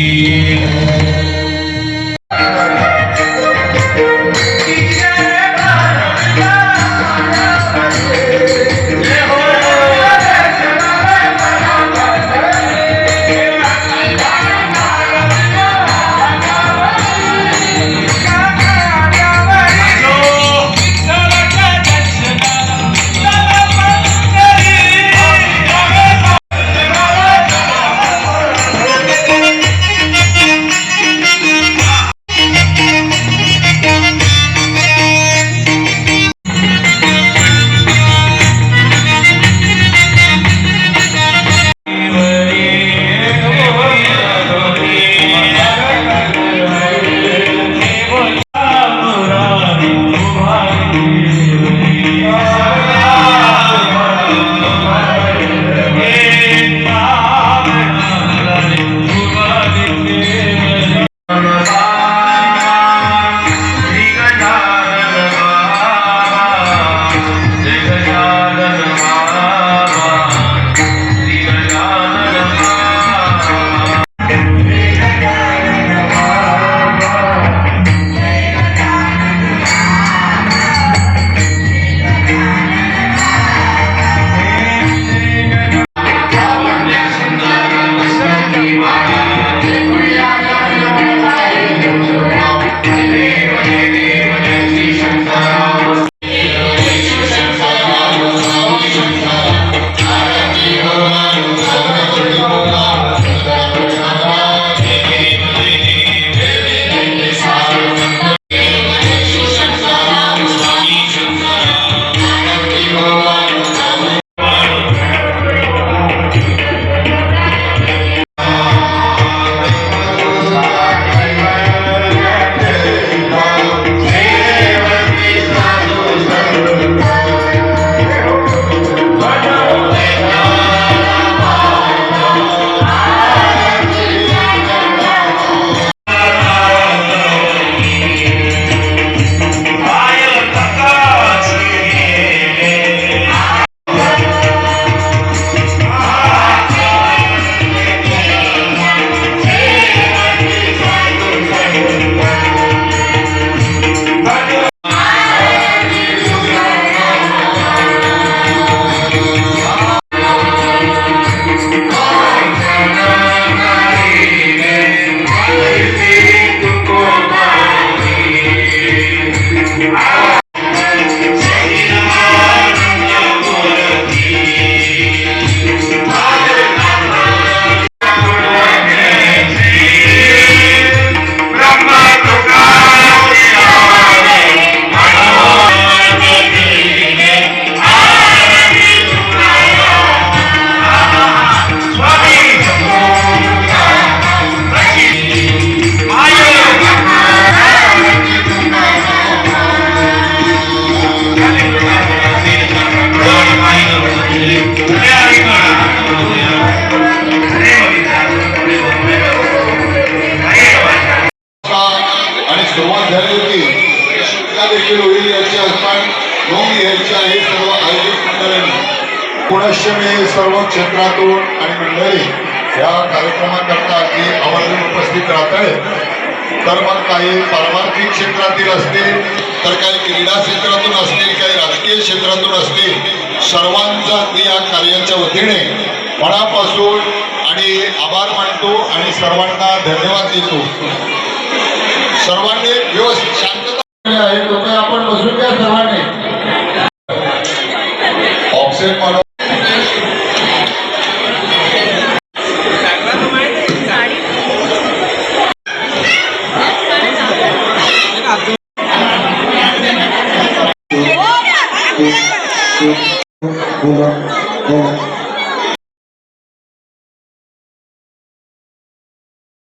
[SPEAKER 3] सुरुवात झाली होती सुटका देखील होईल याची आपण नोंद घ्यायची आहे सर्व आयोजक मंडळांनी. पुनश्च मी सर्व क्षेत्रातून आणि मंडळी या कार्यक्रमाकरता अगदी आवर्जून उपस्थित राहत आहेत. तर मग काही पारमार्थिक क्षेत्रातील असतील तर काही क्रीडा क्षेत्रातून असतील काही राजकीय क्षेत्रातून असतील सर्वांचा अगदी या कार्याच्या वतीने मनापासून आणि आभार मानतो आणि सर्वांना धन्यवाद देतो. सर्वांनी व्यवस्थित शांतता आहे कृपया आपण बसून घ्या सर्वांनी. ऑफसेट म्हणून
[SPEAKER 4] बोला